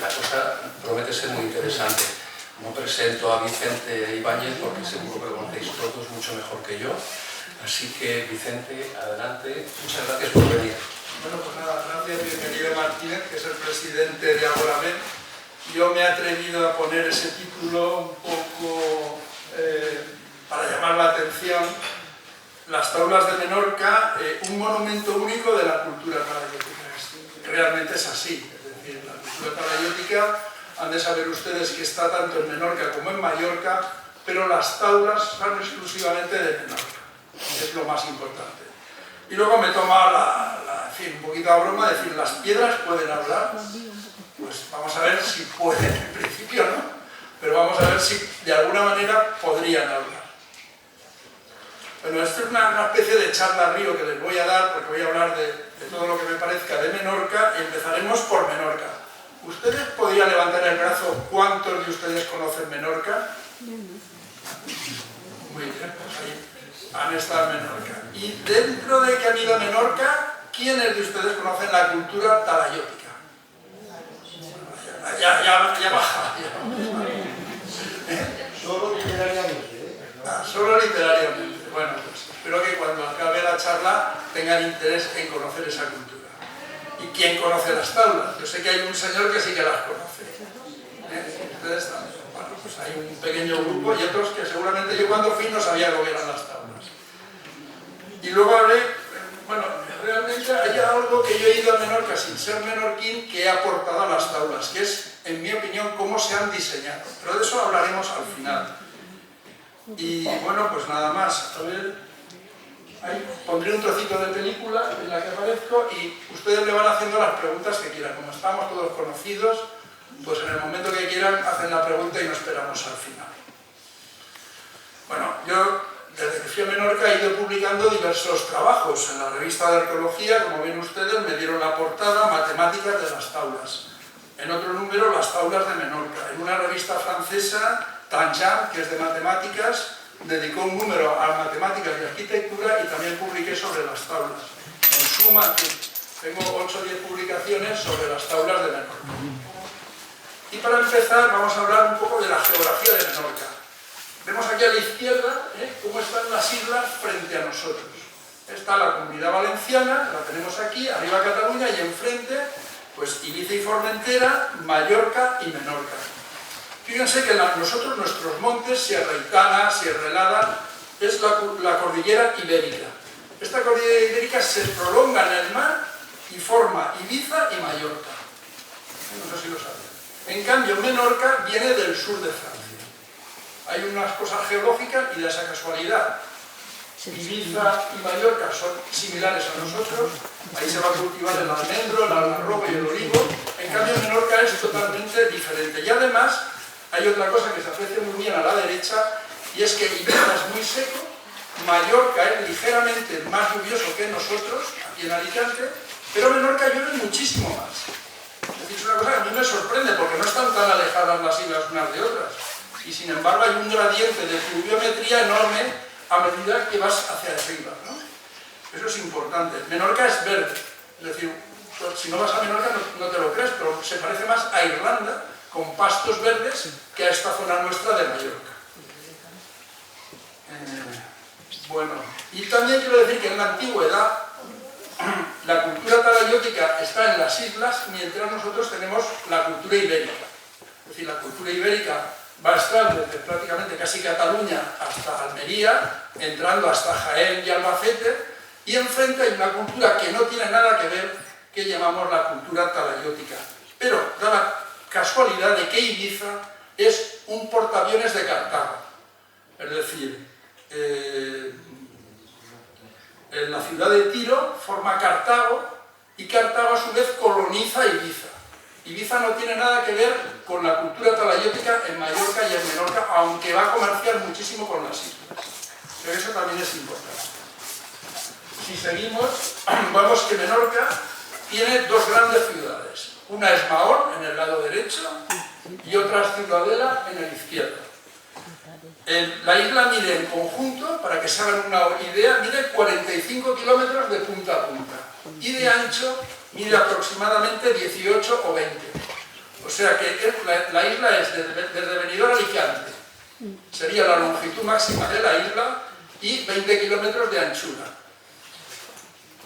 la cosa promete ser muy interesante. No presento a Vicente Ibáñez porque seguro que lo conocéis todos mucho mejor que yo. Así que, Vicente, adelante. Muchas gracias por venir. Bueno, pues nada, gracias, bienvenido Martínez, que es el presidente de Agoramed. Yo me he atrevido a poner ese título un poco para llamar la atención. Las Taulas de Menorca, un monumento único de la cultura talayótica. Realmente es así, es decir, la cultura talayótica, han de saber ustedes que está tanto en Menorca como en Mallorca, pero las taulas son exclusivamente de Menorca, es lo más importante. Y luego me toma en fin, un poquito a broma, decir, ¿las piedras pueden hablar? Pues vamos a ver si pueden, en principio no, pero vamos a ver si de alguna manera podrían hablar. Bueno, esto es una especie de charla río que les voy a dar, porque voy a hablar de todo lo que me parezca de Menorca, y empezaremos por Menorca. ¿Ustedes podrían levantar el brazo cuántos de ustedes conocen Menorca? Muy bien, pues ahí han estado en Menorca. Y dentro de que han ido a Menorca, ¿quiénes de ustedes conocen la cultura talayótica? Ya baja. Solo literariamente. Solo literariamente. Bueno, pues espero que cuando acabe la charla tengan interés en conocer esa cultura. ¿Y quién conoce las taulas? Yo sé que hay un señor que sí que las conoce. Ustedes también. Bueno, pues hay un pequeño grupo y otros que seguramente yo cuando fui no sabía lo que eran las taulas. Y luego hablé, bueno, realmente hay algo que yo he ido a Menorca sin ser menorquín que he aportado a las taulas, que es, en mi opinión, cómo se han diseñado. Pero de eso hablaremos al final. Y bueno, pues nada más. A ver, ahí pondré un trocito de película en la que aparezco y ustedes le van haciendo las preguntas que quieran. Como estamos todos conocidos, pues en el momento que quieran hacen la pregunta y nos esperamos al final. Bueno, yo desde que fui a Menorca he ido publicando diversos trabajos. En la revista de arqueología, como ven ustedes, me dieron la portada Matemáticas de las Taulas. En otro número, Las Taulas de Menorca. En una revista francesa, Tanjam, que es de matemáticas, dedicó un número a matemáticas y arquitectura y también publiqué sobre las taulas. En suma, tengo 8 o 10 publicaciones sobre las taulas de Menorca. Y para empezar, vamos a hablar un poco de la geografía de Menorca. Vemos aquí a la izquierda cómo están las islas frente a nosotros. Está la Comunidad Valenciana, la tenemos aquí, arriba Cataluña, y enfrente, pues Ibiza y Formentera, Mallorca y Menorca. Fíjense que nosotros, nuestros montes, Sierra Aitana, Sierra Helada, es la cordillera ibérica. Esta cordillera ibérica se prolonga en el mar y forma Ibiza y Mallorca. No sé si lo saben. En cambio, Menorca viene del sur de Francia. Hay unas cosas geológicas y de esa casualidad. Ibiza y Mallorca son similares a nosotros. Ahí se va a cultivar el almendro, el algarrobo y el olivo. En cambio, Menorca es totalmente diferente. Y además, hay otra cosa que se aprecia muy bien a la derecha, y es que Ibiza es muy seco, Mallorca es ligeramente más lluvioso que nosotros, aquí en Alicante, pero Menorca llueve muchísimo más. Es decir, es una cosa que a mí me sorprende, porque no están tan alejadas las islas unas de otras. Y sin embargo hay un gradiente de pluviometría enorme a medida que vas hacia arriba, ¿no? Eso es importante. Menorca es verde, es decir, si no vas a Menorca no te lo crees, pero se parece más a Irlanda, con pastos verdes, que a esta zona nuestra de Mallorca. Bueno, y también quiero decir que en la antigüedad la cultura talayótica está en las islas, mientras nosotros tenemos la cultura ibérica. Es decir, la cultura ibérica va a estar desde prácticamente casi Cataluña hasta Almería, entrando hasta Jaén y Albacete, y enfrente hay una cultura que no tiene nada que ver, que llamamos la cultura talayótica. Pero da la casualidad de que Ibiza es un portaaviones de Cartago. Es decir, en la ciudad de Tiro forma Cartago, y Cartago a su vez coloniza Ibiza. Ibiza no tiene nada que ver con la cultura talayótica en Mallorca y en Menorca, aunque va a comerciar muchísimo con las islas. Pero eso también es importante. Si seguimos, vemos que Menorca tiene dos grandes ciudades. Una es Mahón, en el lado derecho, y otra es Ciudadela, en el izquierdo. La isla mide en conjunto, para que se hagan una idea, mide 45 kilómetros de punta a punta. Y de ancho mide aproximadamente 18 o 20. O sea que la isla es desde Benidorm a Alicante. Sería la longitud máxima de la isla y 20 kilómetros de anchura.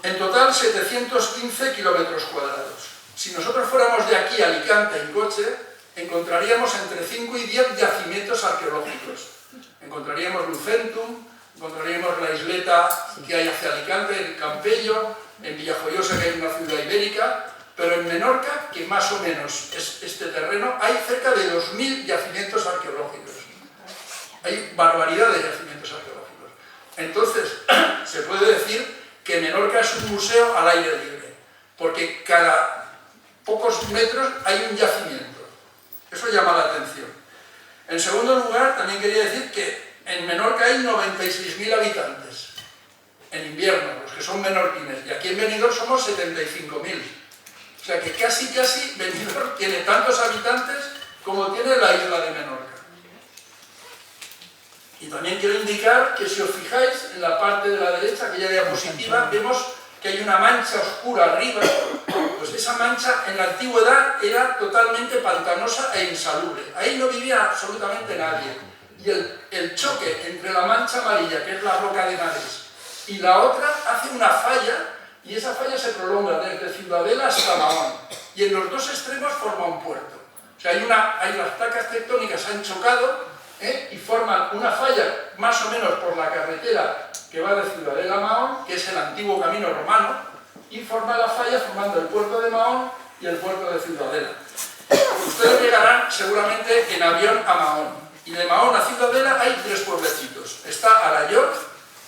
En total 715 kilómetros cuadrados. Si nosotros fuéramos de aquí a Alicante en coche, encontraríamos entre 5 y 10 yacimientos arqueológicos. Encontraríamos Lucentum, encontraríamos la isleta que hay hacia Alicante, en Campello, en Villajoyosa, que hay una ciudad ibérica, pero en Menorca, que más o menos es este terreno, hay cerca de 2000 yacimientos arqueológicos. Hay barbaridad de yacimientos arqueológicos. Entonces, se puede decir que Menorca es un museo al aire libre, porque cada pocos metros hay un yacimiento. Eso llama la atención. En segundo lugar, también quería decir que en Menorca hay 96.000 habitantes, en invierno, los que son menorquines, y aquí en Benidorm somos 75.000. O sea que casi Benidorm tiene tantos habitantes como tiene la isla de Menorca. Y también quiero indicar que si os fijáis en la parte de la derecha, aquella diapositiva, vemos que hay una mancha oscura arriba. Pues esa mancha en la antigüedad era totalmente pantanosa e insalubre. Ahí no vivía absolutamente nadie. Y el choque entre la mancha amarilla, que es la roca de Nares, y la otra hace una falla, y esa falla se prolonga desde Ciudadela hasta Mahón. Y en los dos extremos forma un puerto. O sea, las placas tectónicas han chocado, y forman una falla más o menos por la carretera que va de Ciudadela a Mahón, que es el antiguo camino romano, y forma la falla formando el puerto de Mahón y el puerto de Ciudadela. Ustedes llegarán seguramente en avión a Mahón, y de Mahón a Ciudadela hay 3 pueblecitos. Está Alayor,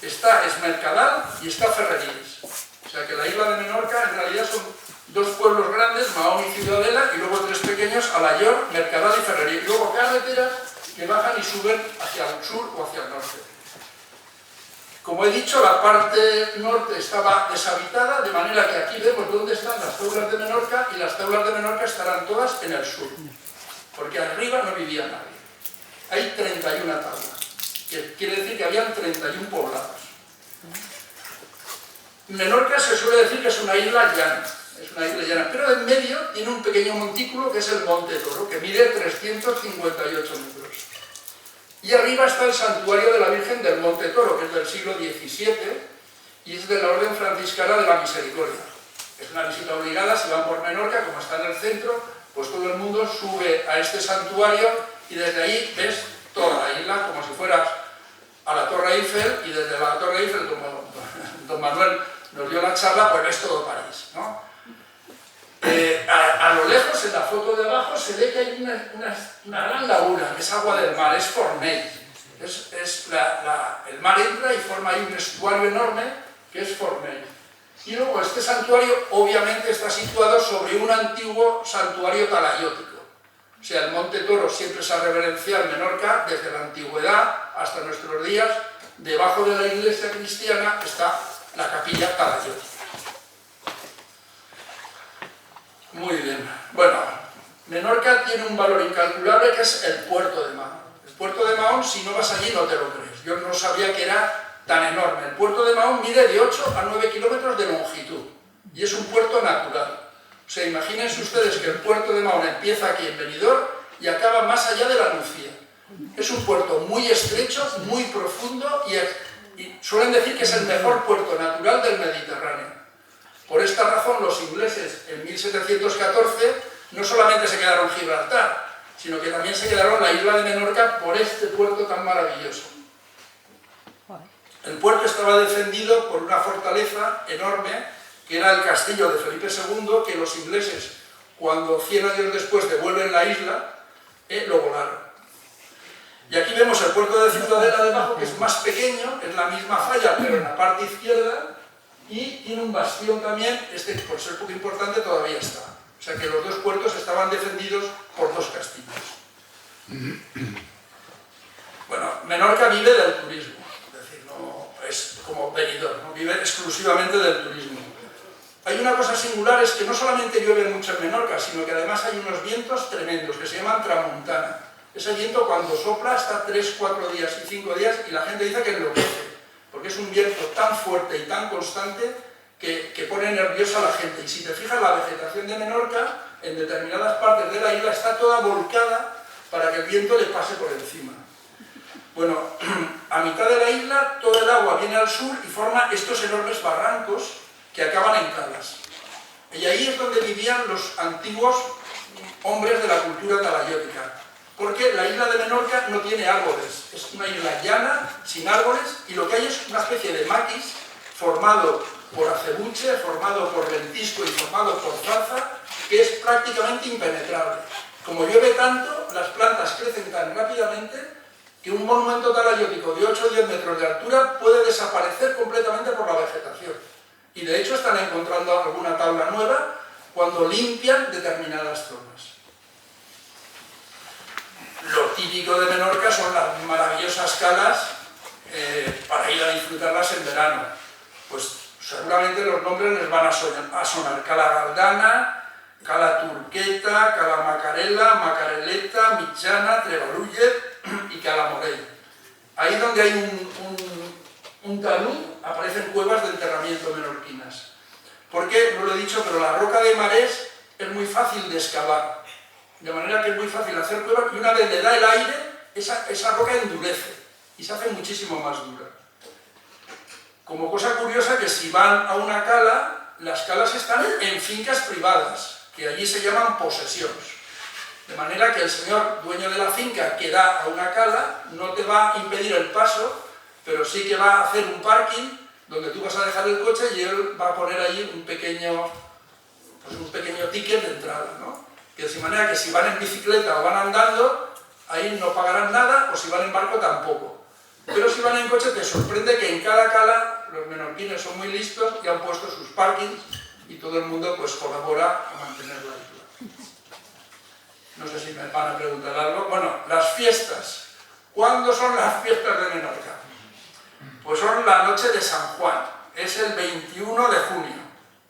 está Esmercadal y está Ferreríes. O sea que la isla de Menorca en realidad son 2 pueblos grandes, Mahón y Ciudadela, y luego 3 pequeños, Alayor, Mercadal y Ferreríes. Y luego carreteras que bajan y suben hacia el sur o hacia el norte. Como he dicho, la parte norte estaba deshabitada, de manera que aquí vemos dónde están las taulas de Menorca, y las taulas de Menorca estarán todas en el sur, porque arriba no vivía nadie. Hay 31 tablas, que quiere decir que habían 31 poblados. Menorca se suele decir que es una isla llana, pero en medio tiene un pequeño montículo que es el Monte Toro, que mide 358 metros. Y arriba está el santuario de la Virgen del Monte Toro, que es del siglo XVII, y es de la Orden Franciscana de la Misericordia. Es una visita obligada, si van por Menorca, como está en el centro, pues todo el mundo sube a este santuario y desde ahí ves toda la isla, como si fueras a la Torre Eiffel, y desde la Torre Eiffel, como don Manuel nos dio la charla, pues ves todo París, ¿no? A lo lejos, en la foto de abajo, se ve que hay una gran laguna, que es agua del mar, es Fornell. El mar entra y forma ahí un estuario enorme, que es Fornell. Y luego este santuario, obviamente, está situado sobre un antiguo santuario talayótico. O sea, el Monte Toro siempre se ha reverenciado en Menorca, desde la antigüedad hasta nuestros días. Debajo de la iglesia cristiana está la capilla talayótica. Muy bien. Bueno, Menorca tiene un valor incalculable que es el puerto de Mahón. El puerto de Mahón, si no vas allí, no te lo crees. Yo no sabía que era tan enorme. El puerto de Mahón mide de 8 a 9 kilómetros de longitud y es un puerto natural. O sea, imagínense ustedes que el puerto de Mahón empieza aquí en Benidorm y acaba más allá de la Nucía. Es un puerto muy estrecho, muy profundo y suelen decir que es el mejor puerto natural del Mediterráneo. Por esta razón, los ingleses en 1714 no solamente se quedaron Gibraltar, sino que también se quedaron la isla de Menorca por este puerto tan maravilloso. El puerto estaba defendido por una fortaleza enorme, que era el castillo de Felipe II, que los ingleses, cuando 100 años después devuelven la isla, lo volaron. Y aquí vemos el puerto de Ciudadela debajo, que es más pequeño, es la misma falla, pero en la parte izquierda, y tiene un bastión también, este por ser poco importante todavía está. O sea que los 2 puertos estaban defendidos por 2 castillos. Bueno, Menorca vive del turismo, es decir, no es como Benidorm, ¿no? Vive exclusivamente del turismo. Hay una cosa singular, es que no solamente llueve mucho en Menorca, sino que además hay unos vientos tremendos que se llaman tramuntana. Ese viento cuando sopla está 3, 4 días y 5 días y la gente dice que enloquece, porque es un viento tan fuerte y tan constante que pone nerviosa a la gente. Y si te fijas, la vegetación de Menorca, en determinadas partes de la isla, está toda volcada para que el viento le pase por encima. Bueno, a mitad de la isla, todo el agua viene al sur y forma estos enormes barrancos que acaban en calas. Y ahí es donde vivían los antiguos hombres de la cultura talayótica. Porque la isla de Menorca no tiene árboles, es una isla llana, sin árboles, y lo que hay es una especie de maquis formado por acebuche, formado por lentisco y formado por zarza, que es prácticamente impenetrable. Como llueve tanto, las plantas crecen tan rápidamente que un monumento talayótico de 8 o 10 metros de altura puede desaparecer completamente por la vegetación. Y de hecho están encontrando alguna tabla nueva cuando limpian determinadas zonas. Lo típico de Menorca son las maravillosas calas para ir a disfrutarlas en verano. Pues seguramente los nombres les van a sonar. Cala Galdana, Cala Turqueta, Cala Macarela, Macareleta, Michana, Trebalulle y Cala Morell. Ahí donde hay un talud aparecen cuevas de enterramiento menorquinas. Porque, no lo he dicho, pero la roca de marés es muy fácil de excavar. De manera que es muy fácil hacer cuevas y una vez le da el aire, esa roca endurece y se hace muchísimo más dura. Como cosa curiosa que si van a una cala, las calas están en fincas privadas, que allí se llaman posesiones. De manera que el señor dueño de la finca que da a una cala no te va a impedir el paso, pero sí que va a hacer un parking donde tú vas a dejar el coche y él va a poner allí un pequeño ticket de entrada, ¿no? Que de manera que si van en bicicleta o van andando, ahí no pagarán nada, o si van en barco tampoco. Pero si van en coche te sorprende que en cada cala los menorquines son muy listos y han puesto sus parkings y todo el mundo pues colabora a mantener la isla. No sé si me van a preguntar algo. Bueno, las fiestas. ¿Cuándo son las fiestas de Menorca? Pues son la noche de San Juan. Es el 21 de junio.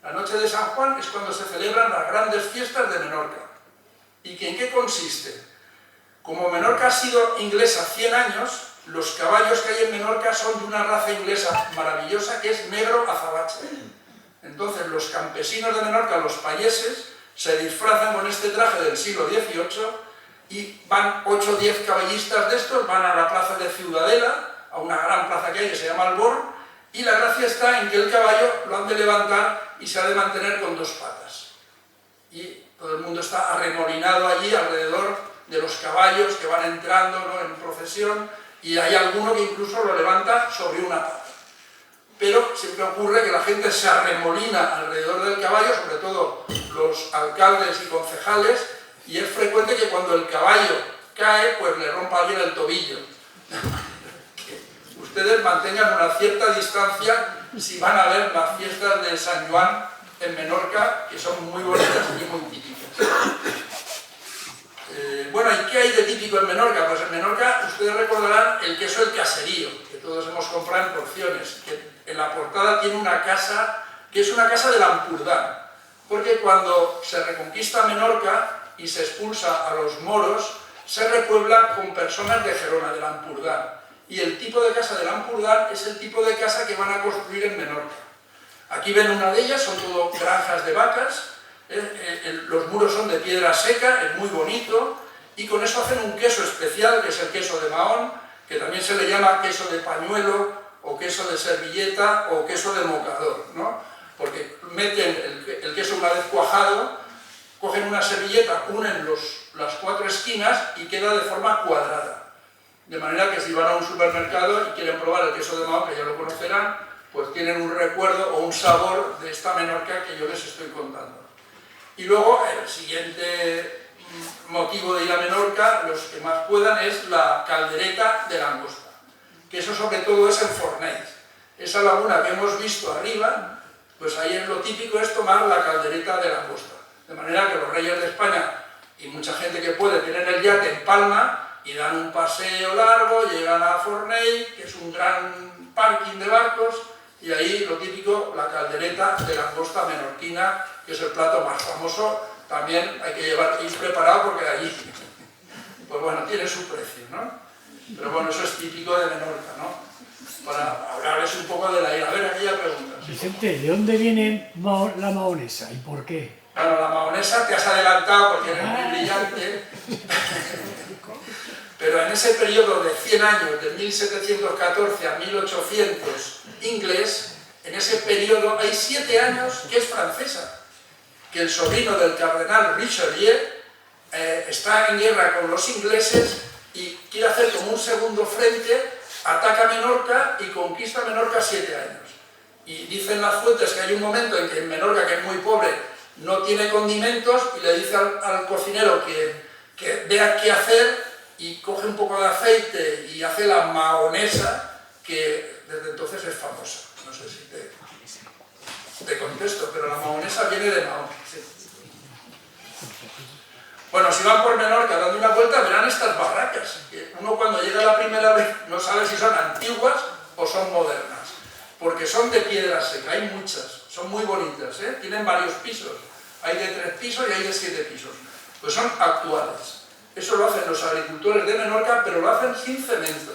La noche de San Juan es cuando se celebran las grandes fiestas de Menorca. ¿Y en qué consiste? Como Menorca ha sido inglesa 100 años, los caballos que hay en Menorca son de una raza inglesa maravillosa que es negro azabache. Entonces los campesinos de Menorca, los payeses, se disfrazan con este traje del siglo XVIII y van 8 o 10 caballistas de estos, van a la plaza de Ciudadela, a una gran plaza que hay que se llama Albor, y la gracia está en que el caballo lo han de levantar y se ha de mantener con 2 patas. Y todo el mundo está arremolinado allí alrededor de los caballos que van entrando, ¿no?, en procesión, y hay alguno que incluso lo levanta sobre una pata. Pero siempre ocurre que la gente se arremolina alrededor del caballo, sobre todo los alcaldes y concejales, y es frecuente que cuando el caballo cae, pues le rompa a alguien el tobillo. Que ustedes mantengan una cierta distancia si van a ver las fiestas de San Juan en Menorca, que son muy bonitas y muy típicas. Bueno, ¿y qué hay de típico en Menorca? Pues en Menorca ustedes recordarán el queso El Caserío, que todos hemos comprado en porciones, que en la portada tiene una casa, que es una casa del Ampurdán, porque cuando se reconquista Menorca y se expulsa a los moros, se repuebla con personas de Gerona, del Ampurdán. Y el tipo de casa del Ampurdán es el tipo de casa que van a construir en Menorca. Aquí ven una de ellas, son todo granjas de vacas, los muros son de piedra seca, es muy bonito, y con eso hacen un queso especial, que es el queso de Mahón, que también se le llama queso de pañuelo, o queso de servilleta, o queso de mocador, ¿no? Porque meten el queso una vez cuajado, cogen una servilleta, unen las 4 esquinas y queda de forma cuadrada. De manera que si van a un supermercado y quieren probar el queso de Mahón, que ya lo conocerán, pues tienen un recuerdo o un sabor de esta Menorca que yo les estoy contando. Y luego el siguiente motivo de ir a Menorca, los que más puedan, es la caldereta de langosta, que eso sobre todo es en Fornells. Esa laguna que hemos visto arriba, pues ahí es lo típico, es tomar la caldereta de langosta. De manera que los reyes de España y mucha gente que puede tienen el yate en Palma y dan un paseo largo, llegan a Fornells, que es un gran parking de barcos, y ahí lo típico, la caldereta de langosta menorquina, que es el plato más famoso. También hay que ir preparado porque allí, pues bueno, tiene su precio, ¿no? Pero bueno, eso es típico de Menorca, ¿no? para hablarles un poco de la isla. A ver, aquella pregunta. Vicente, ¿de dónde viene la mahonesa y por qué? Bueno, la mahonesa te has adelantado porque eres muy brillante, pero en ese periodo de 100 años, de 1714 a 1800 inglés, en ese periodo hay 7 años que es francesa, que el sobrino del cardenal Richelieu está en guerra con los ingleses y quiere hacer como un segundo frente, ataca Menorca y conquista Menorca 7 años. Y dicen las fuentes que hay un momento en que en Menorca, que es muy pobre, no tiene condimentos y le dice al cocinero que vea qué hacer y coge un poco de aceite y hace la mahonesa, que desde entonces es famosa. No sé si te contesto, pero la mahonesa viene de Mahón. Sí. Bueno, si van por Menorca dando una vuelta verán estas barracas, que uno cuando llega la primera vez no sabe si son antiguas o son modernas, porque son de piedra seca, hay muchas, son muy bonitas, tienen varios pisos, hay de 3 pisos y hay de 7 pisos, pues son actuales. Eso lo hacen los agricultores de Menorca, pero lo hacen sin cemento,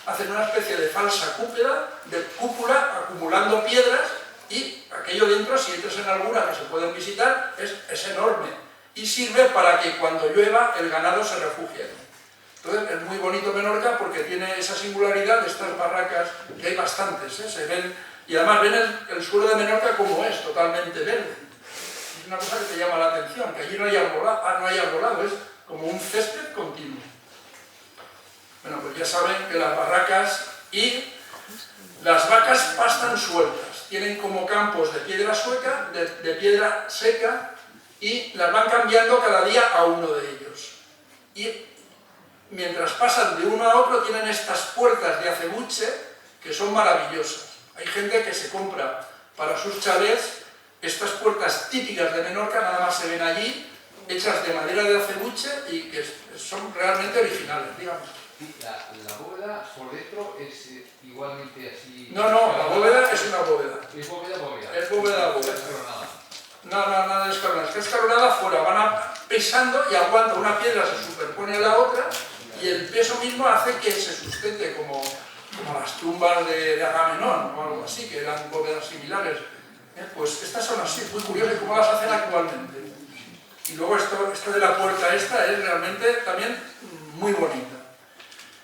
hacen una especie de falsa cúpula acumulando piedras y aquello dentro, si entras en alguna que se pueden visitar, es enorme. Y sirve para que cuando llueva el ganado se refugie. Entonces es muy bonito Menorca porque tiene esa singularidad de estas barracas, que hay bastantes, se ven, y además ven el suelo de Menorca como es, totalmente verde. Es una cosa que te llama la atención, que allí no hay arbolado, es como un césped continuo. Bueno, pues ya saben que las barracas y las vacas pastan sueltas, tienen como campos de piedra sueca, de piedra seca, y las van cambiando cada día a uno de ellos. Y mientras pasan de uno a otro tienen estas puertas de acebuche que son maravillosas. Hay gente que se compra para sus chalets estas puertas típicas de Menorca, nada más se ven allí, hechas de madera de acebuche y que son realmente originales, digamos. La bóveda por dentro es igualmente así... No, la bóveda es una bóveda. ¿Es bóveda? Es bóveda. No, nada de escalonada. Está escalonada fuera, van pesando y aguanta, una piedra se superpone a la otra y el peso mismo hace que se sustente como las tumbas de Agamenón o algo así, que eran bóvedas similares. Pues estas son así, muy curiosas como las hacen actualmente. Y luego esto de la puerta esta es realmente también muy bonita.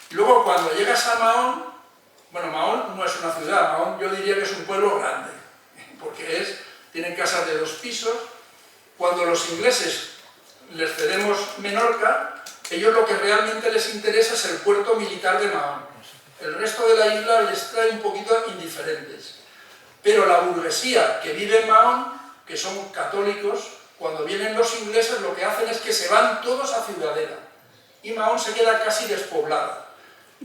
Y luego cuando llegas a Mahón, bueno, Mahón no es una ciudad, Mahón yo diría que es un pueblo grande, porque tienen casas de 2 pisos. Cuando los ingleses les cedemos Menorca, ellos lo que realmente les interesa es el puerto militar de Mahón. El resto de la isla les trae un poquito indiferentes. Pero la burguesía que vive en Mahón, que son católicos, cuando vienen los ingleses lo que hacen es que se van todos a Ciudadela. Y Mahón se queda casi despoblada.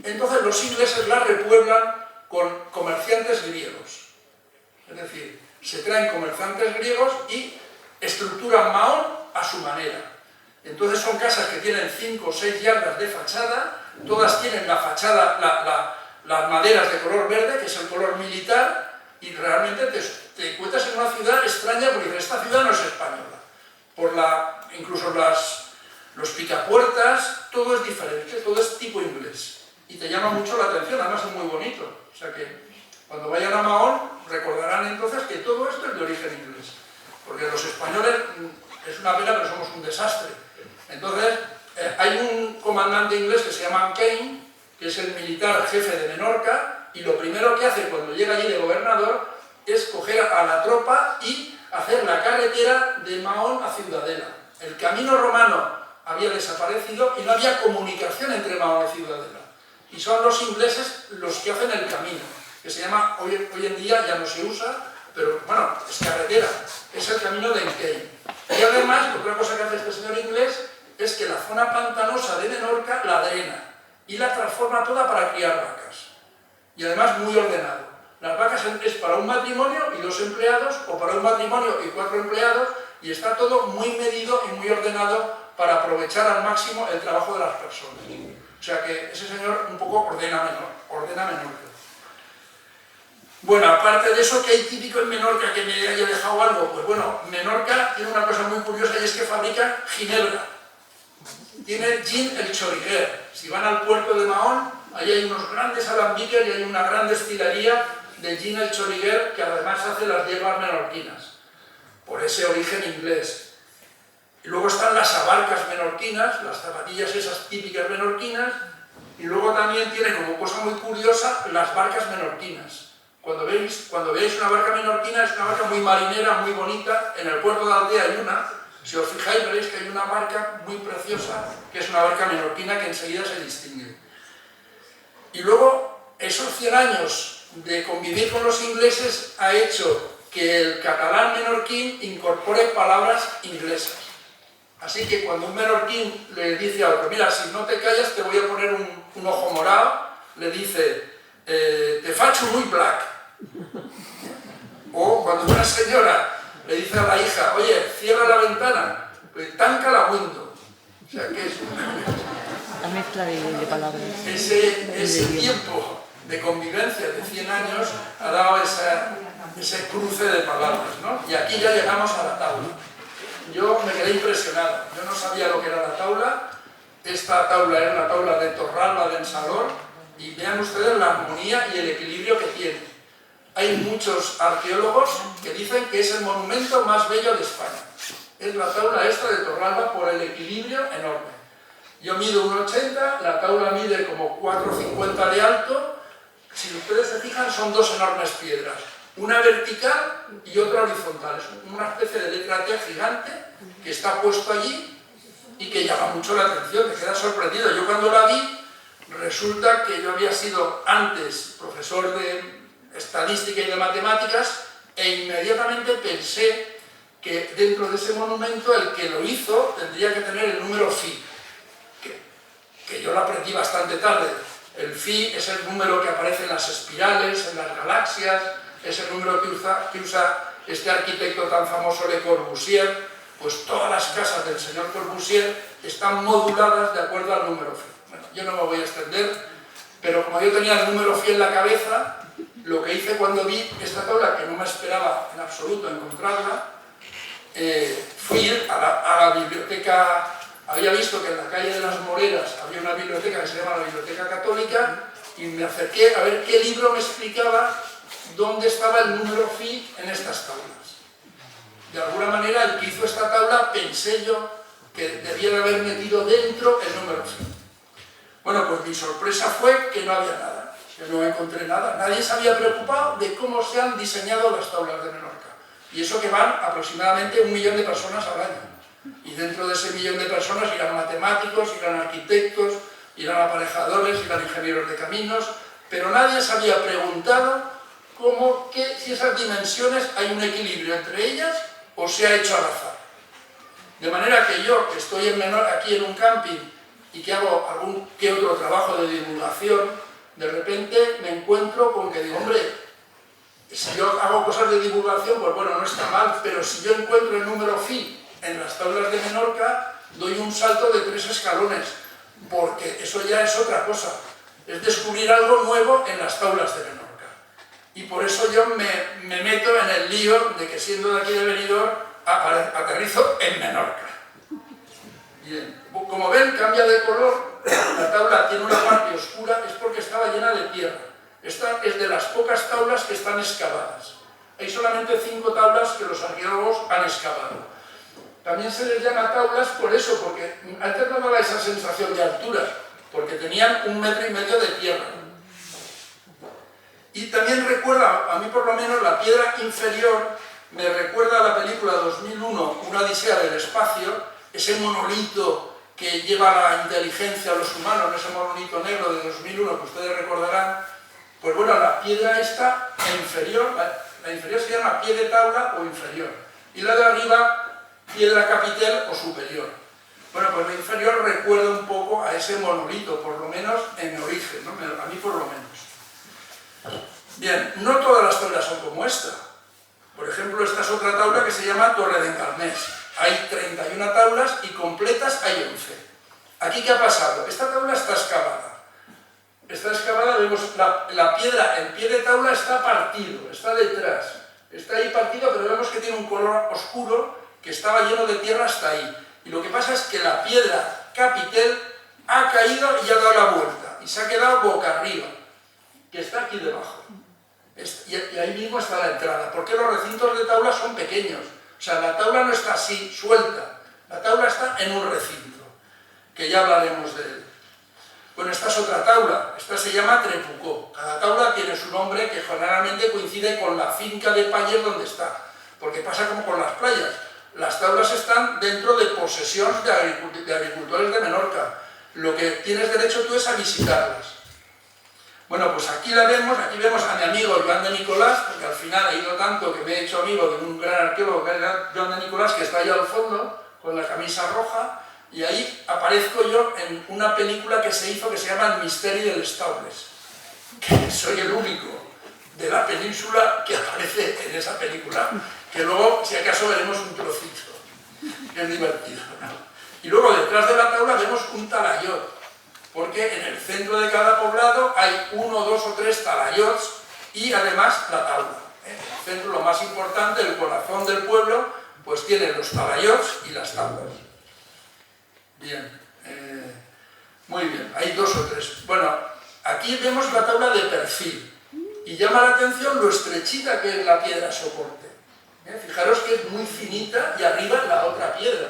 Entonces los ingleses la repueblan con comerciantes griegos. Es decir, se traen comerciantes griegos y estructuran Mahón a su manera. Entonces son casas que tienen 5 o 6 yardas de fachada, todas tienen la fachada, las maderas de color verde, que es el color militar, y realmente te encuentras en una ciudad extraña porque esta ciudad no es española. Incluso los picapuertas, todo es diferente, todo es tipo inglés. Y te llama mucho la atención, además es muy bonito. O sea que cuando vayan a Mahón recordarán entonces que todo esto es de origen inglés. Porque los españoles, es una pena, pero somos un desastre. Entonces, hay un comandante inglés que se llama Kane, que es el militar jefe de Menorca, y lo primero que hace cuando llega allí de gobernador es coger a la tropa y hacer la carretera de Mahón a Ciudadela. El camino romano había desaparecido y no había comunicación entre Mahón y Ciudadela. Y son los ingleses los que hacen el camino, que se llama, hoy en día ya no se usa, pero bueno, es carretera, es el camino de Encey. Y además, otra cosa que hace este señor inglés es que la zona pantanosa de Menorca la drena y la transforma toda para criar vacas. Y además muy ordenado. Las vacas es para un matrimonio y 2 empleados, o para un matrimonio y 4 empleados, y está todo muy medido y muy ordenado para aprovechar al máximo el trabajo de las personas. O sea que ese señor un poco ordena Menorca. Bueno, aparte de eso, ¿qué hay típico en Menorca que me haya dejado algo? Pues bueno, Menorca tiene una cosa muy curiosa y es que fabrica ginebra. tiene Jean el Choriguer. Si van al puerto de Mahón, ahí hay unos grandes alambiques y hay una gran destilería de Jean el Choriguer, que además hace las hierbas menorquinas, por ese origen inglés. Y luego están las abarcas menorquinas, las zapatillas esas típicas menorquinas, y luego también tiene como cosa muy curiosa las barcas menorquinas. Cuando veáis una barca menorquina, es una barca muy marinera, muy bonita. En el puerto de Aldea hay una. Si os fijáis, veréis que hay una barca muy preciosa, que es una barca menorquina, que enseguida se distingue. Y luego, esos 100 años de convivir con los ingleses ha hecho que el catalán menorquín incorpore palabras inglesas. Así que cuando un menorquín le dice a otro, mira, si no te callas te voy a poner un ojo morado, le dice, te facho muy black. O cuando una señora le dice a la hija, oye, cierra la ventana, tanca la window. O sea, que es La mezcla de palabras. ese tiempo de convivencia de 100 años ha dado ese cruce de palabras, ¿no? Y aquí ya llegamos a la tabla. Yo me quedé impresionado, yo no sabía lo que era la tabla. Esta tabla era una tabla de Torralba de Ensalor, y vean ustedes la armonía y el equilibrio que tiene. Hay muchos arqueólogos que dicen que es el monumento más bello de España. Es la tabla esta de Torralba por el equilibrio enorme. Yo mido 1,80, la tabla mide como 4,50 de alto. Si ustedes se fijan, son dos enormes piedras. Una vertical y otra horizontal. Es una especie de letra T gigante que está puesto allí y que llama mucho la atención, te quedas sorprendido. Yo cuando la vi, resulta que yo había sido antes profesor de estadística y de matemáticas e inmediatamente pensé que dentro de ese monumento el que lo hizo tendría que tener el número phi, que yo lo aprendí bastante tarde. El phi es el número que aparece en las espirales, en las galaxias, es el número que usa este arquitecto tan famoso Le Corbusier. Pues todas las casas del señor Corbusier están moduladas de acuerdo al número phi. Bueno, yo no me voy a extender, pero como yo tenía el número phi en la cabeza, lo que hice cuando vi esta tabla, que no me esperaba en absoluto encontrarla, fui a la biblioteca. Había visto que en la calle de las Moreras había una biblioteca que se llama la Biblioteca Católica, y me acerqué a ver qué libro me explicaba dónde estaba el número phi en estas tablas. De alguna manera, el que hizo esta tabla, pensé yo que debía de haber metido dentro el número phi. Bueno, pues mi sorpresa fue que no había nada, que no encontré nada. Nadie se había preocupado de cómo se han diseñado las tablas de Menorca. Y eso que van aproximadamente 1 millón de personas al año. Y dentro de ese 1 millón de personas irán matemáticos, irán arquitectos, irán aparejadores, irán ingenieros de caminos, pero nadie se había preguntado si esas dimensiones hay un equilibrio entre ellas o se ha hecho al azar. De manera que yo, que estoy aquí en un camping y que hago algún que otro trabajo de divulgación, de repente me encuentro con que digo, hombre, si yo hago cosas de divulgación, pues bueno, no está mal, pero si yo encuentro el número phi en las tablas de Menorca, doy un salto de 3 escalones, porque eso ya es otra cosa, es descubrir algo nuevo en las tablas de Menorca. Y por eso yo me meto en el lío de que, siendo de aquí de Benidorm, aterrizo en Menorca. Bien, como ven, cambia de color, la tabla tiene una parte oscura, es porque estaba llena de tierra. Esta es de las pocas tablas que están excavadas. Hay solamente 5 tablas que los arqueólogos han excavado. También se les llama tablas por eso, porque antes no daba esa sensación de altura, porque tenían 1,5 metros de tierra. Y también recuerda, a mí por lo menos, la piedra inferior me recuerda a la película 2001, Una odisea del espacio, ese monolito que lleva la inteligencia a los humanos, ese monolito negro de 2001 que ustedes recordarán. Pues bueno, la piedra esta inferior, la inferior se llama pie de tabla o inferior, y la de arriba, piedra capitel o superior. Bueno, pues la inferior recuerda un poco a ese monolito, por lo menos en origen, ¿no? A mí por lo menos. Bien, no todas las tablas son como esta. Por ejemplo, esta es otra tabla que se llama Torre de Encarnés. Hay 31 tablas y completas hay 11. ¿Aquí qué ha pasado? Esta tabla está excavada. Está excavada, vemos la piedra, el pie de tabla está partido, está detrás. Está ahí partido, pero vemos que tiene un color oscuro que estaba lleno de tierra hasta ahí. Y lo que pasa es que la piedra capitel ha caído y ha dado la vuelta y se ha quedado boca arriba, que está aquí debajo. Y ahí mismo está la entrada, porque los recintos de taula son pequeños. O sea, la taula no está así, suelta. La taula está en un recinto, que ya hablaremos de él. Bueno, esta es otra taula, esta se llama Trepucó. Cada taula tiene su nombre que generalmente coincide con la finca de Pallers donde está, porque pasa como con las playas. Las taulas están dentro de posesión de agricultores de Menorca. Lo que tienes derecho tú es a visitarlas. Bueno, pues aquí aquí vemos a mi amigo Joan de Nicolás, porque al final ha ido tanto que me he hecho amigo de un gran arqueólogo que era Joan de Nicolás, que está ahí al fondo, con la camisa roja, y ahí aparezco yo en una película que se hizo que se llama El Misteri dels Taules, que soy el único de la península que aparece en esa película, que luego, si acaso, veremos un trocito, que es divertido, ¿no? Y luego detrás de la taula vemos un talayot, porque en el centro de cada poblado hay 1, 2 o 3 talayots y además la taula. En el centro, lo más importante, el corazón del pueblo, pues tiene los talayots y las taulas. Bien, muy bien, hay 2 o 3. Bueno, aquí vemos la taula de perfil y llama la atención lo estrechita que es la piedra soporte. Fijaros que es muy finita y arriba la otra piedra.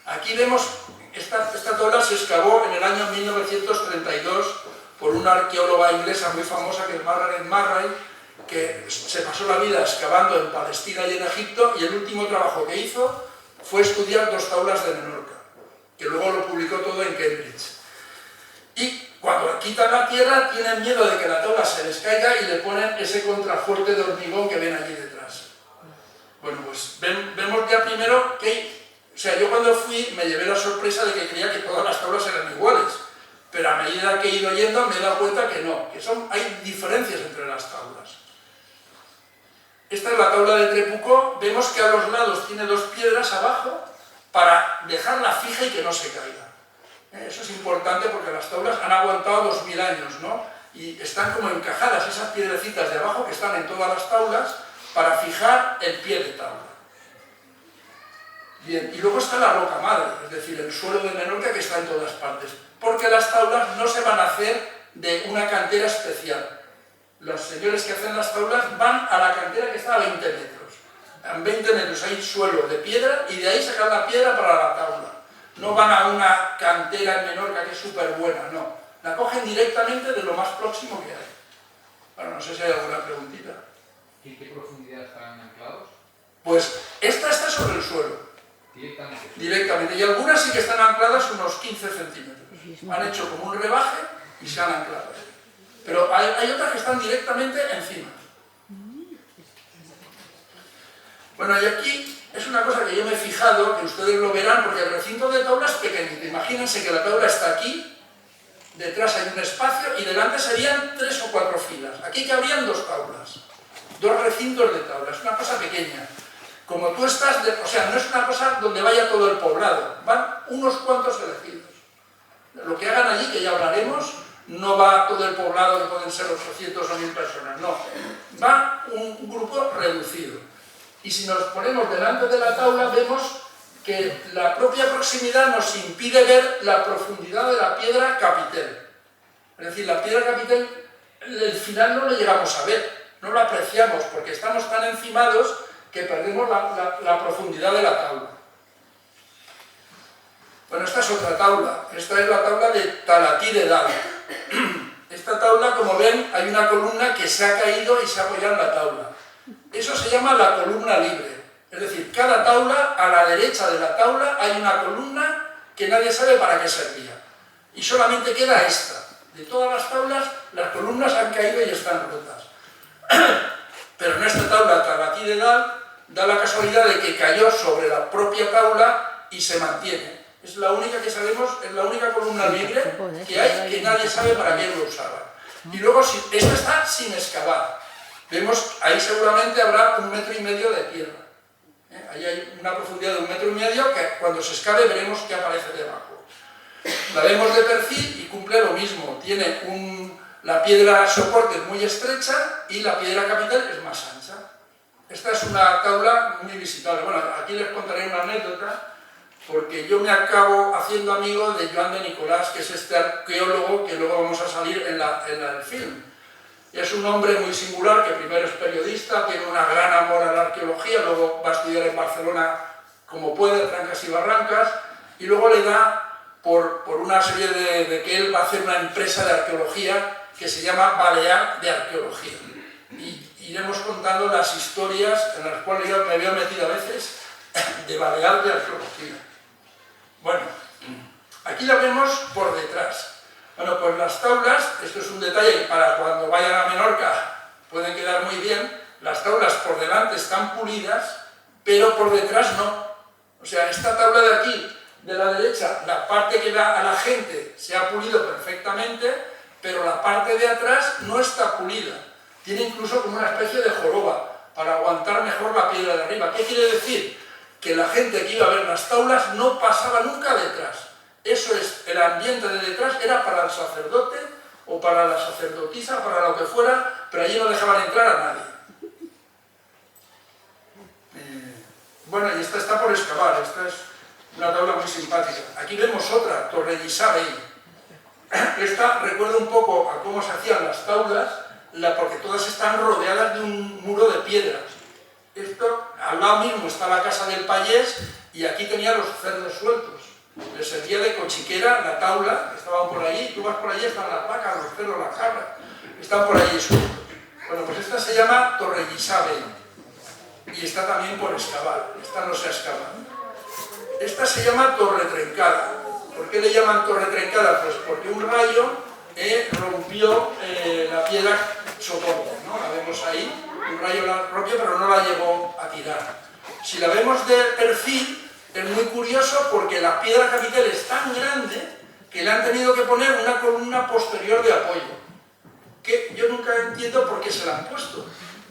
Aquí vemos, esta taula se excavó en el año 1932 por una arqueóloga inglesa muy famosa que es Margaret Murray, que se pasó la vida excavando en Palestina y en Egipto, y el último trabajo que hizo fue estudiar 2 taulas de Menorca, que luego lo publicó todo en Cambridge. Y cuando quitan la tierra tienen miedo de que la taula se les caiga y le ponen ese contrafuerte de hormigón que ven allí detrás. Bueno, pues vemos ya primero que, o sea, yo cuando fui me llevé la sorpresa de que creía que todas las taulas eran iguales, pero a medida que he ido yendo me he dado cuenta que no, que hay diferencias entre las taulas. Esta es la taula de Trepucó, vemos que a los lados tiene 2 piedras abajo para dejarla fija y que no se caiga. Eso es importante porque las taulas han aguantado 2000 años, ¿no? Y están como encajadas esas piedrecitas de abajo que están en todas las taulas para fijar el pie de tabla. Bien, y luego está la roca madre, es decir, el suelo de Menorca que está en todas partes, porque las tablas no se van a hacer de una cantera especial. Los señores que hacen las tablas van a la cantera que está a 20 metros. En 20 metros hay suelo de piedra y de ahí sacan la piedra para la tabla. No van a una cantera en Menorca que es súper buena, no. La cogen directamente de lo más próximo que hay. Bueno, no sé si hay alguna preguntita. ¿En qué profundidad están anclados? Pues esta está sobre el suelo. Directamente. Directamente. Y algunas sí que están ancladas unos 15 centímetros. Han hecho como un rebaje y se han anclado. Pero hay otras que están directamente encima. Bueno, y aquí es una cosa que yo me he fijado, que ustedes lo verán, porque el recinto de taula es pequeñito. Imagínense que la taula está aquí, detrás hay un espacio y delante serían 3 o 4 filas. Aquí cabrían 2 taulas, 2 recintos de taula, es una cosa pequeña. Como tú estás, o sea, no es una cosa donde vaya todo el poblado, van unos cuantos elegidos. Lo que hagan allí, que ya hablaremos, no va todo el poblado, que pueden ser 800 o 1000 personas, no. Va un grupo reducido. Y si nos ponemos delante de la taula, vemos que la propia proximidad nos impide ver la profundidad de la piedra capitel. Es decir, la piedra capitel, el final no lo llegamos a ver, no lo apreciamos, porque estamos tan encimados que perdemos la profundidad de la taula. Bueno, esta es otra taula, esta es la taula de Talatí de Dal. Esta taula, como ven, hay una columna que se ha caído y se apoya en la taula. Eso se llama la columna libre. Es decir, cada taula, a la derecha de la taula, hay una columna que nadie sabe para qué servía. Y solamente queda esta. De todas las taulas, las columnas han caído y están rotas. Pero en esta taula, Talatí de Dal, da la casualidad de que cayó sobre la propia taula y se mantiene. Es la única que sabemos, es la única columna libre que hay que nadie sabe para qué lo usaba. Y luego, esta está sin excavar. Vemos, ahí seguramente habrá 1,5 metros de tierra. Ahí hay una profundidad de 1,5 metros que cuando se excave veremos qué aparece debajo. La vemos de perfil y cumple lo mismo. Tiene la piedra soporte muy estrecha y la piedra capital es más ancha. Esta es una taula muy visitable. Bueno, aquí les contaré una anécdota. porque yo me acabo haciendo amigo de Joan de Nicolás, que es este arqueólogo que luego vamos a salir en el film. Es un hombre muy singular, que primero es periodista, tiene una gran amor a la arqueología, luego va a estudiar en Barcelona como puede, trancas y barrancas, y luego le da por una serie de que él va a hacer una empresa de arqueología que se llama Balear de Arqueología. Y iremos contando las historias en las cuales yo me veo metido a veces de Balear de Arqueología. Bueno, aquí la vemos por detrás. Bueno, pues las tablas, esto es un detalle que para cuando vayan a Menorca pueden quedar muy bien, las tablas por delante están pulidas, pero por detrás no. O sea, esta tabla de aquí, de la derecha, la parte que da a la gente se ha pulido perfectamente, pero la parte de atrás no está pulida. Tiene incluso como una especie de joroba para aguantar mejor la piedra de arriba. ¿Qué quiere decir? Que la gente que iba a ver las tablas no pasaba nunca detrás. Eso es, el ambiente de detrás era para el sacerdote o para la sacerdotisa, para lo que fuera, pero allí no dejaban entrar a nadie. Bueno, y esta está por excavar, esta es una tabla muy simpática. Aquí vemos otra, Torre-Isabel. Esta recuerda un poco a cómo se hacían las tablas, porque todas están rodeadas de un muro de piedra. Esto, al lado mismo está la casa del payés y aquí tenía los cerdos sueltos. Les servía de cochiquera la tabla, estaban por allí, tú vas por allí, están las vacas, los cerdos, las cabras, están por allí sueltos. Bueno, pues esta se llama Torre-Isabel y está también por excavar, esta no se excava. Esta se llama Torre Trencada. ¿Por qué le llaman Torre Trencada? Pues porque un rayo rompió la piedra soporte, ¿no? La vemos ahí, un rayo la rompió pero no la llegó a tirar. Si la vemos de perfil, es muy curioso porque la piedra capital es tan grande que le han tenido que poner una columna posterior de apoyo. Que yo nunca entiendo por qué se la han puesto,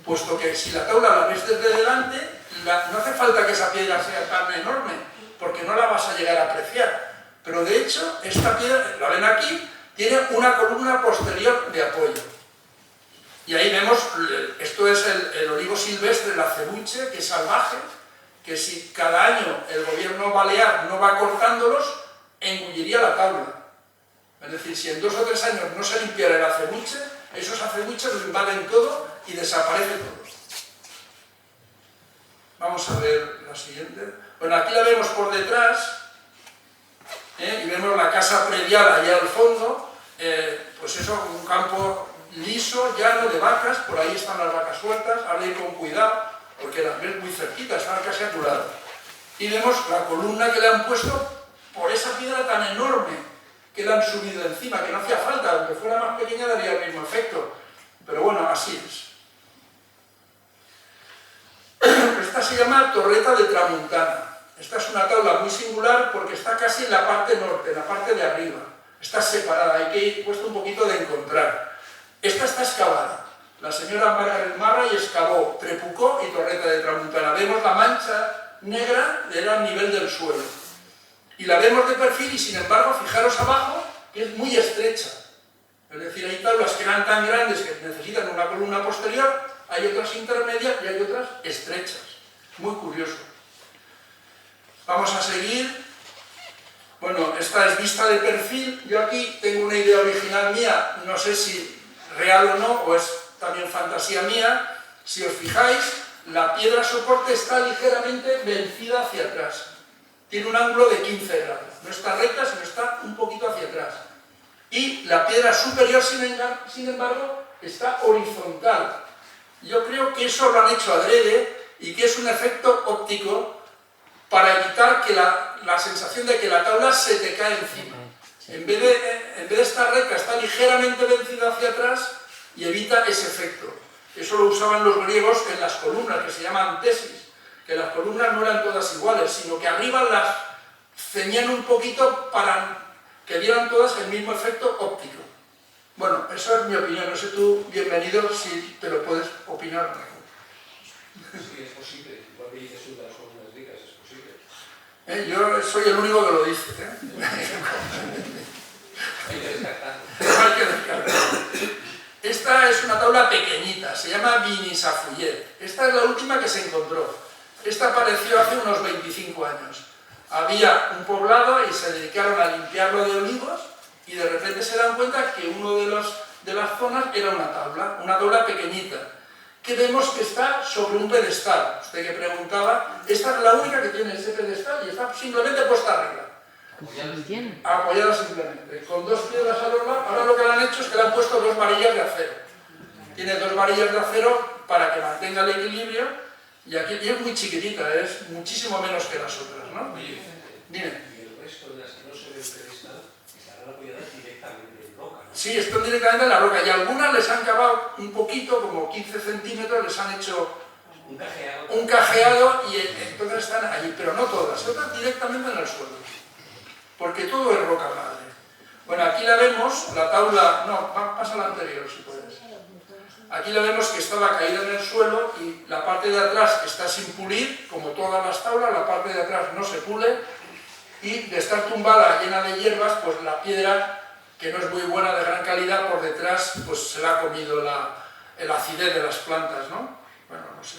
puesto que si la tabla la ves desde delante, no hace falta que esa piedra sea tan enorme, porque no la vas a llegar a apreciar. Pero de hecho, esta piedra, la ven aquí, tiene una columna posterior de apoyo. Y ahí vemos, esto es el olivo silvestre, el acebuche, que es salvaje, que si cada año el gobierno balear no va cortándolos, engulliría la tabla. Es decir, si en 2 o 3 años no se limpiara el acebuche, esos acebuches lo invaden todo y desaparece todo. Vamos a ver la siguiente. Bueno, aquí la vemos por detrás, y vemos la casa predial allá al fondo, pues eso, un campo liso, llano, de vacas, por ahí están las vacas sueltas, ahora ir con cuidado, porque las ves muy cerquitas, están casi a tu lado. Y vemos la columna que le han puesto por esa piedra tan enorme que le han subido encima, que no hacía falta, aunque fuera más pequeña daría el mismo efecto. Pero bueno, así es. Esta se llama Torreta de Tramuntana. Esta es una tabla muy singular porque está casi en la parte norte, en la parte de arriba. Está separada, hay que ir puesto un poquito de encontrar. Esta está excavada. La señora Margaret Murray excavó Trepucó y Torreta de Tramuntana. Vemos la mancha negra, era al nivel del suelo. Y la vemos de perfil y sin embargo, fijaros abajo, que es muy estrecha. Es decir, hay tablas que eran tan grandes que necesitan una columna posterior, hay otras intermedias y hay otras estrechas. Muy curioso. Vamos a seguir. Bueno, esta es vista de perfil. Yo aquí tengo una idea original mía, no sé si real o no, o es también fantasía mía. Si os fijáis, la piedra soporte está ligeramente vencida hacia atrás. Tiene un ángulo de 15 grados. No está recta, sino está un poquito hacia atrás. Y la piedra superior, sin embargo, está horizontal. Yo creo que eso lo han hecho adrede y que es un efecto óptico para evitar que la sensación de que la tabla se te cae encima. En vez de estar recta, está ligeramente vencida hacia atrás y evita ese efecto. Eso lo usaban los griegos en las columnas, que se llaman tesis, que las columnas no eran todas iguales, sino que arriba las ceñían un poquito para que dieran todas el mismo efecto óptico. Bueno, esa es mi opinión, no sé tú, bienvenido, si te lo puedes opinar mejor. Sí, es posible, igual que dices tú de las columnas ricas, es posible. Yo soy el único que lo dice. Hay que descartar. Hay que descartar. Esta es una tabla pequeñita, se llama Vinisafuyet. Esta es la última que se encontró. Esta apareció hace unos 25 años. había un poblado y se dedicaron a limpiarlo de olivos y de repente se dan cuenta que uno de las zonas era una tabla pequeñita, que vemos que está sobre un pedestal. Usted que preguntaba, esta es la única que tiene ese pedestal y está simplemente puesta arriba. Apoyada simplemente, con dos piedras a los lados. Ahora lo que le han hecho es que le han puesto dos varillas de acero. Tiene dos varillas de acero para que mantenga el equilibrio, y aquí y es muy chiquitita, es muchísimo menos que las otras, ¿no? Oye, Dime. y el resto de las que no se ve el pedestal estarán apoyadas directamente en roca, ¿no? Sí, están directamente en la roca, y algunas les han cavado un poquito, como 15 centímetros, les han hecho un cajeado y entonces están allí, pero no todas, otras directamente en el suelo, porque todo es roca madre. Bueno, aquí la vemos, la tabla, no, pasa a la anterior si puedes. Aquí la vemos que estaba caída en el suelo y la parte de atrás está sin pulir, como todas las tablas, la parte de atrás no se pule, y de estar tumbada llena de hierbas, pues la piedra, que no es muy buena, de gran calidad, por detrás pues se la ha comido el acidez de las plantas, ¿no? Bueno, no sé.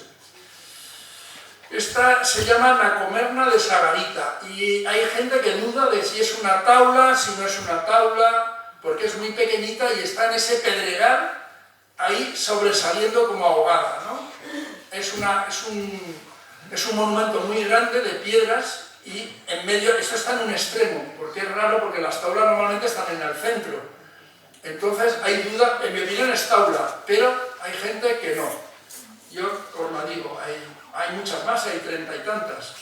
Esta se llama Nacomerna de Sagarita y hay gente que duda de si es una tabla, si no es una tabla, porque es muy pequeñita y está en ese pedregal ahí sobresaliendo como ahogada, ¿no? Es un monumento muy grande de piedras y en medio, esto está en un extremo, porque es raro porque las tablas normalmente están en el centro. Entonces hay duda, en mi opinión es tabla, pero hay gente que no. Yo os lo digo, hay muchas más, hay 30 y tantas.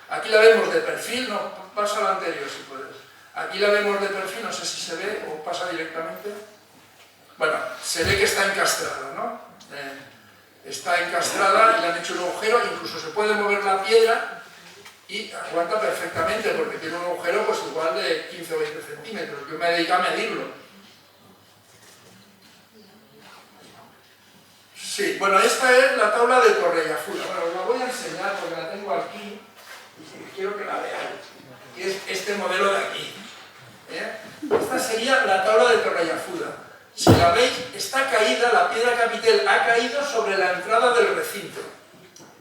Aquí la vemos de perfil, no, pasa a la anterior si puedes. Aquí la vemos de perfil, no sé si se ve o pasa directamente. Bueno, se ve que está encastrada, ¿no? Está encastrada y le han hecho un agujero, incluso se puede mover la piedra y aguanta perfectamente porque tiene un agujero pues igual de 15 o 20 centímetros. Yo me dedico a medirlo. Sí, bueno, esta es la tabla de Torrellafuda. Bueno, os la voy a enseñar porque la tengo aquí y quiero que la veáis, que es este modelo de aquí. Esta sería la tabla de Torrellafuda. Si la veis, está caída, la piedra capitel ha caído sobre la entrada del recinto.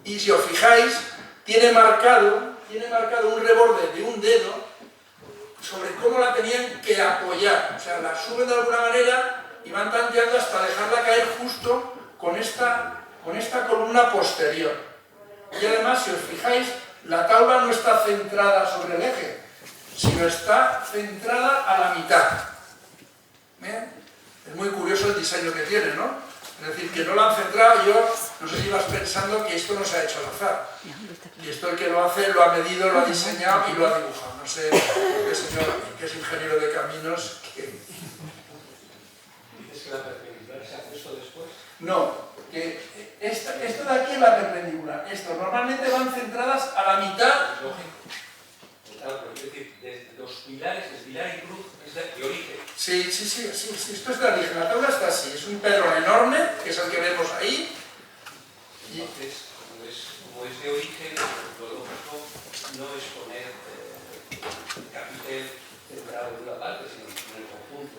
Y si os fijáis, tiene marcado un reborde de un dedo sobre cómo la tenían que apoyar. O sea, la suben de alguna manera y van tanteando hasta dejarla caer justo con esta columna posterior. Y además, si os fijáis, la tabla no está centrada sobre el eje, sino está centrada a la mitad. Es muy curioso el diseño que tiene, ¿no? Es decir, que no lo han centrado. Yo no sé si ibas pensando que esto no se ha hecho al azar. Y esto el que lo hace lo ha medido, lo ha diseñado y lo ha dibujado. No sé qué señor que es ingeniero de caminos. ¿Dices que la perpendicular se hace esto después? No, que esto de aquí es la perpendicular. Esto normalmente van centradas a la mitad. Es lógico. Claro, pero quiero decir, de los pilares, el pilar y cruz es de origen. Sí, esto es de origen. La tabla está así, es un pedrón enorme, que es el que vemos ahí. Entonces, como es de origen, lo lógico no es poner el capitel centrado en una parte, sino en el conjunto.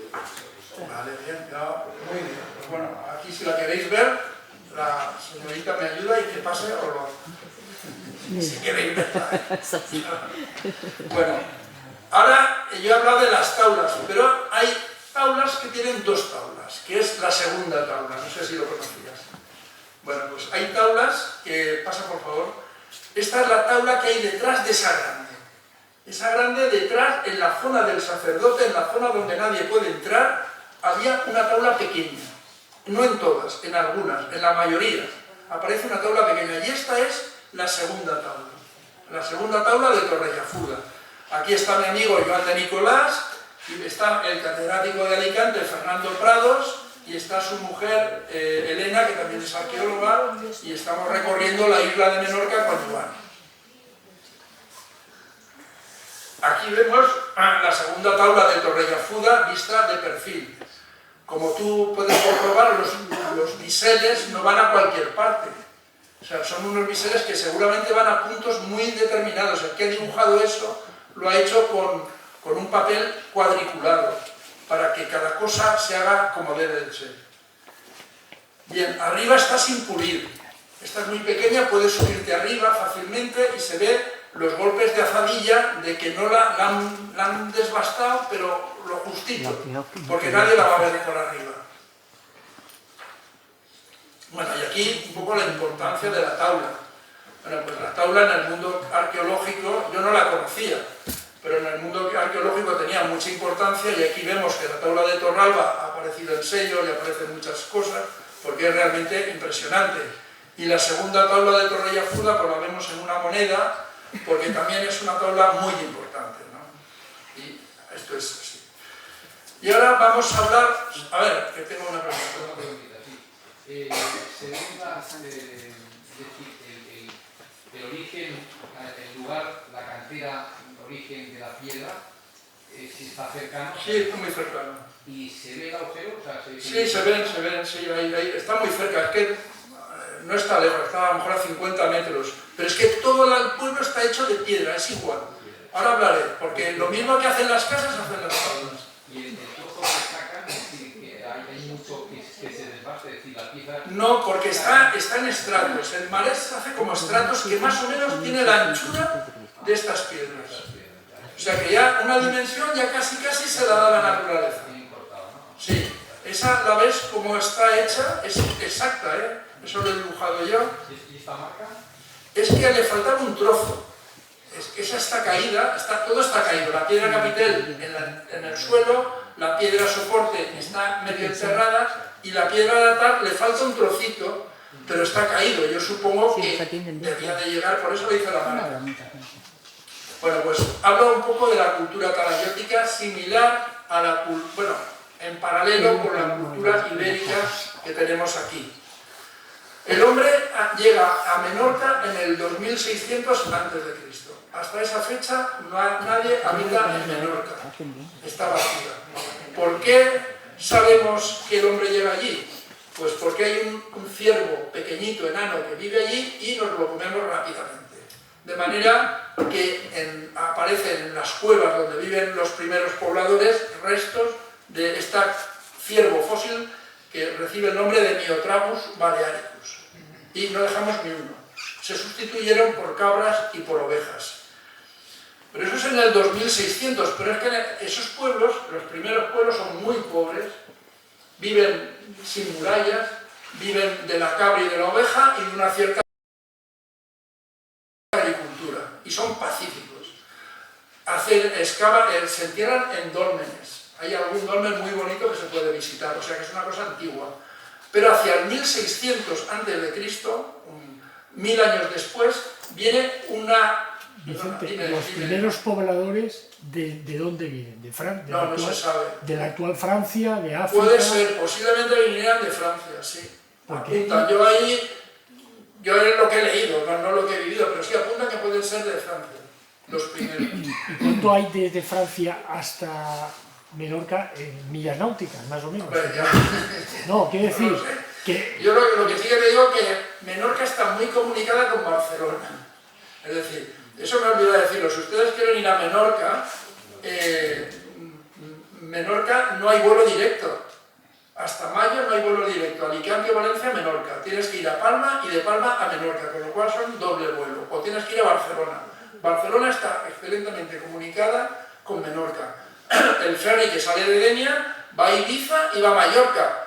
Vale, bien, ya, muy bien. Pues bueno, aquí si la queréis ver, la señorita me ayuda y que pase o lo... Si queréis verla. Bueno, ahora yo he hablado de las tablas, pero hay tablas que tienen dos tablas, que es la segunda tabla, no sé si lo conocías. Bueno, pues hay tablas que, pasa por favor, esta es la tabla que hay detrás de esa grande. Esa grande detrás, en la zona del sacerdote, en la zona donde nadie puede entrar, había una tabla pequeña. No en todas, en algunas, en la mayoría. Aparece una tabla pequeña y esta es la segunda tabla de Torrellafuda. Aquí está mi amigo Joan de Nicolás, y está el catedrático de Alicante, Fernando Prados, y está su mujer, Elena, que también es arqueóloga, y estamos recorriendo la isla de Menorca con Joan. Aquí vemos la segunda tabla de Torrellafuda vista de perfil. Como tú puedes comprobar, los biseles no van a cualquier parte. O sea, son unos biseles que seguramente van a puntos muy determinados. El que ha dibujado eso lo ha hecho con un papel cuadriculado, para que cada cosa se haga como debe de ser. Bien, arriba está sin pulir. Esta es muy pequeña, puedes subirte arriba fácilmente y se ve los golpes de azadilla de que no la han desbastado, pero lo justito, porque nadie la va a ver por arriba. Bueno, y aquí un poco la importancia de la tabla. Bueno, pues la tabla en el mundo arqueológico yo no la conocía, pero en el mundo arqueológico tenía mucha importancia, y aquí vemos que la tabla de Torralba ha aparecido en sellos y aparecen muchas cosas, porque es realmente impresionante. Y la segunda tabla de Torrellafuda pues la vemos en una moneda, porque también es una tabla muy importante, ¿no? Y esto es así. Y ahora vamos a hablar... A ver, que tengo una pregunta. Según el origen, el lugar, la cantera, el origen de la piedra, si está cercano. Sí, está muy cercano. ¿Y se ve el agujero? O sea, sí, se ven, sí, ahí, está muy cerca. Es que no está lejos, está a lo mejor a 50 metros. Pero es que todo el pueblo está hecho de piedra, es igual. Ahora hablaré, porque lo mismo que hacen las casas, hacen las tablas. Y el trozo que sacan, es decir, que hay mucho que se desbaste, es decir, la piedra... No, porque está en estratos. El marés hace como estratos que más o menos tiene la anchura de estas piedras. O sea que ya una dimensión ya casi se la da la naturaleza. Sí, esa la ves como está hecha, es exacta, ¿eh? Eso lo he dibujado yo. ¿Y esta marca? Es que le faltaba un trozo. Es que esa está caída, todo está caído. La piedra capitel en el suelo, la piedra soporte está medio enterrada y la piedra de atar le falta un trocito, pero está caído. Yo supongo que debía de llegar, por eso lo hice la marca. Bueno, pues hablo un poco de la cultura talaiótica similar a la cultura, bueno, en paralelo con la cultura ibérica que tenemos aquí. El hombre llega a Menorca en el 2600 a.C. Hasta esa fecha nadie habita en Menorca, está vacía. ¿Por qué sabemos que el hombre llega allí? Pues porque hay un ciervo pequeñito, enano, que vive allí y nos lo comemos rápidamente. De manera que aparecen en las cuevas donde viven los primeros pobladores restos de este ciervo fósil que recibe el nombre de Myotramus balearicus. Y no dejamos ni uno. Se sustituyeron por cabras y por ovejas. Pero eso es en el 2600, pero es que esos pueblos, los primeros pueblos, son muy pobres, viven sin murallas, viven de la cabra y de la oveja y de una cierta agricultura, y son pacíficos. Se entierran en dólmenes. Hay algún dolmen muy bonito que se puede visitar, o sea que es una cosa antigua. Pero hacia el 1600 a.C., 1000 años después, viene una... Vicente, los primeros pobladores, ¿de dónde vienen? ¿De Francia? No se sabe. ¿De la actual Francia? ¿De África? Puede ser, posiblemente vinieran de Francia, sí. Apuntan, yo es lo que he leído, no lo que he vivido, pero sí apuntan que pueden ser de Francia, los primeros. ¿Y cuánto hay desde Francia hasta Menorca en millas náuticas, más o menos? Bueno, no, quiero decir no sé. que... Yo lo que sí que te digo es que Menorca está muy comunicada con Barcelona. Es decir, eso me olvidé decirlo, si ustedes quieren ir a Menorca, Menorca no hay vuelo directo. Hasta mayo no hay vuelo directo. Alicante, Valencia, Menorca. Tienes que ir a Palma y de Palma a Menorca, con lo cual son doble vuelo. O tienes que ir a Barcelona. Barcelona está excelentemente comunicada con Menorca. El ferry que sale de Denia va a Ibiza y va a Mallorca.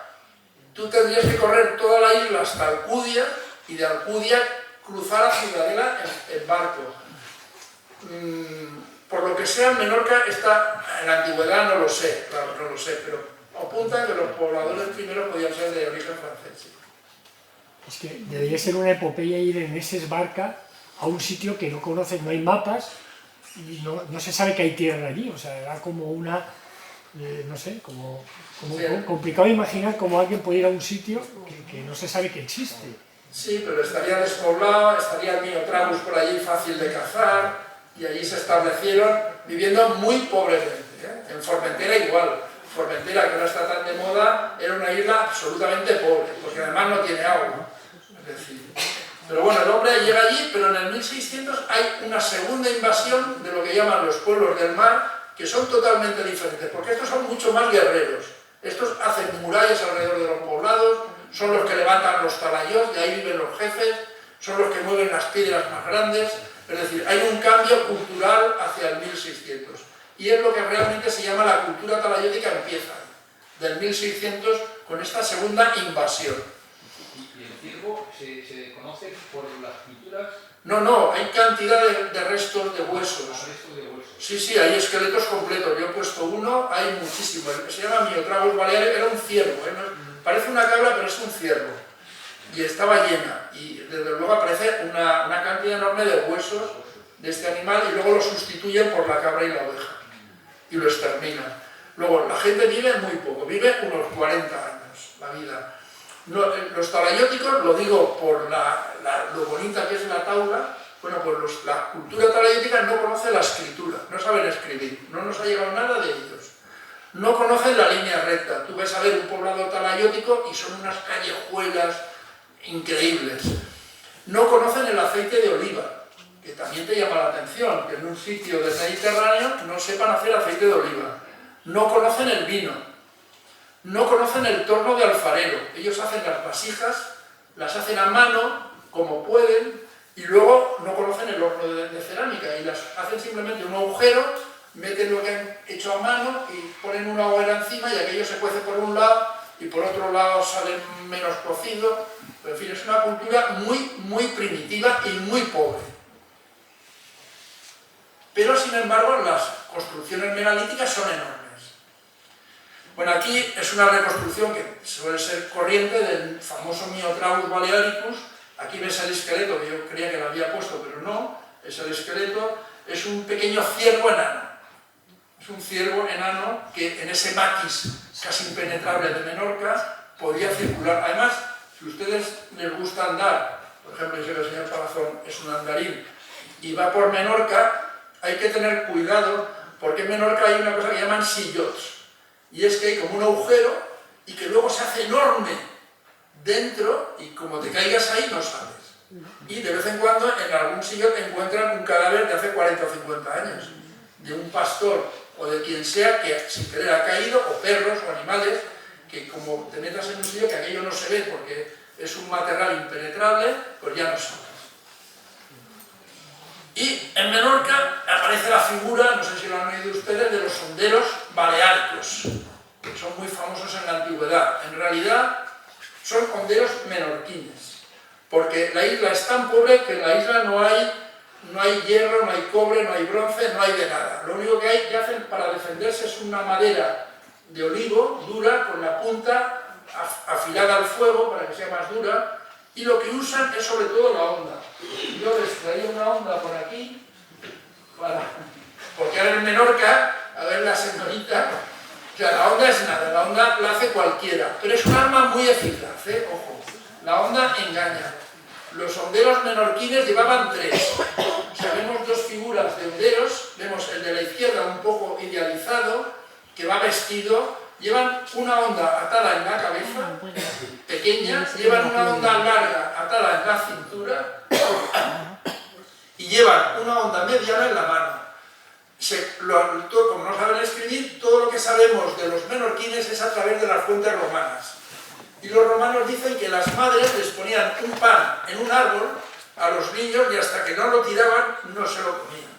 Tú tendrías que correr toda la isla hasta Alcudia y de Alcudia cruzar a Ciudadela en barco. Por lo que sea, Menorca está, en la antigüedad no lo sé, claro, no lo sé, pero apuntan que los pobladores primeros podían ser de origen francés. Es que debería ser una epopeya ir en ese barca a un sitio que no conoces, no hay mapas y no se sabe que hay tierra allí, o sea, era como una, no sé, como sí, complicado imaginar cómo alguien puede ir a un sitio que no se sabe que existe. Sí, pero estaría despoblado, estaría el Myotramus por allí fácil de cazar, y allí se establecieron viviendo muy pobremente, ¿eh? En Formentera igual. Formentera, que ahora está tan de moda, era una isla absolutamente pobre, porque además no tiene agua. Es decir, pero bueno, el hombre llega allí, pero en el 1600 hay una segunda invasión de lo que llaman los pueblos del mar, que son totalmente diferentes, porque estos son mucho más guerreros. Estos hacen murallas alrededor de los poblados, son los que levantan los talayos, de ahí viven los jefes, son los que mueven las piedras más grandes. Es decir, hay un cambio cultural hacia el 1600. Y es lo que realmente se llama la cultura talayótica empieza del 1600 con esta segunda invasión. ¿Y el ciervo se conoce por las pinturas? No, hay cantidad de restos de huesos. Restos de huesos. Sí, hay esqueletos completos. Yo he puesto uno, hay muchísimos. Se llama Myotragus balearius, era un ciervo. Parece una cabra, pero es un ciervo. Y estaba llena. Y desde luego aparece una cantidad enorme de huesos de este animal y luego lo sustituyen por la cabra y la oveja. Y lo exterminan. Luego, la gente vive muy poco, vive unos 40 años, la vida. No, los talayóticos, lo digo por lo bonita que es la taula, bueno, pues la cultura talayótica no conoce la escritura, no saben escribir, no nos ha llegado nada de ellos. No conocen la línea recta. Tú ves a ver un poblado talayótico y son unas callejuelas increíbles. No conocen el aceite de oliva, que también te llama la atención, que en un sitio del Mediterráneo no sepan hacer aceite de oliva. No conocen el vino, no conocen el torno de alfarero. Ellos hacen las vasijas, las hacen a mano, como pueden, y luego no conocen el horno de cerámica, y las hacen simplemente un agujero, meten lo que han hecho a mano y ponen una hoguera encima y aquello se cuece por un lado y por otro lado sale menos cocido. En fin, es una cultura muy primitiva y muy pobre. Pero sin embargo las construcciones megalíticas son enormes. Bueno, aquí es una reconstrucción que suele ser corriente del famoso Myotragus balearicus. Aquí ves el esqueleto, que yo creía que lo había puesto, pero no, es el esqueleto, es un pequeño ciervo enano. Es un ciervo enano que en ese maquis casi impenetrable de Menorca podía circular. Además, si a ustedes les gusta andar, por ejemplo, yo sé que el señor Palazón es un andarín y va por Menorca, hay que tener cuidado porque en Menorca hay una cosa que llaman sillots. Y es que hay como un agujero y que luego se hace enorme dentro y como te caigas ahí no sales. Y de vez en cuando en algún sillot encuentran un cadáver de hace 40 o 50 años, de un pastor o de quien sea que sin querer ha caído, o perros o animales, que como te metas en un sillot que aquello no se ve porque es un material impenetrable, pues ya no sales. Y en Menorca aparece la figura, no sé si lo han oído ustedes, de los honderos baleáricos, que son muy famosos en la antigüedad. En realidad son honderos menorquines, porque la isla es tan pobre que en la isla no hay hierro, no hay cobre, no hay bronce, no hay de nada. Lo único que hacen para defenderse es una madera de olivo dura con la punta afilada al fuego para que sea más dura, y lo que usan es sobre todo la honda. Yo les traía una honda por aquí, porque ahora en Menorca, a ver la señorita, o sea, la honda es nada, la honda la hace cualquiera, pero es un arma muy eficaz, ojo, la honda engaña. Los honderos menorquines llevaban 3, o sea, vemos 2 figuras de honderos, vemos el de la izquierda un poco idealizado, que va vestido, llevan una honda atada en la cabeza, pequeña, llevan una honda larga atada en la cintura y llevan una honda mediana en la mano. Como no saben escribir, todo lo que sabemos de los menorquines es a través de las fuentes romanas. Y los romanos dicen que las madres les ponían un pan en un árbol a los niños y hasta que no lo tiraban no se lo comían.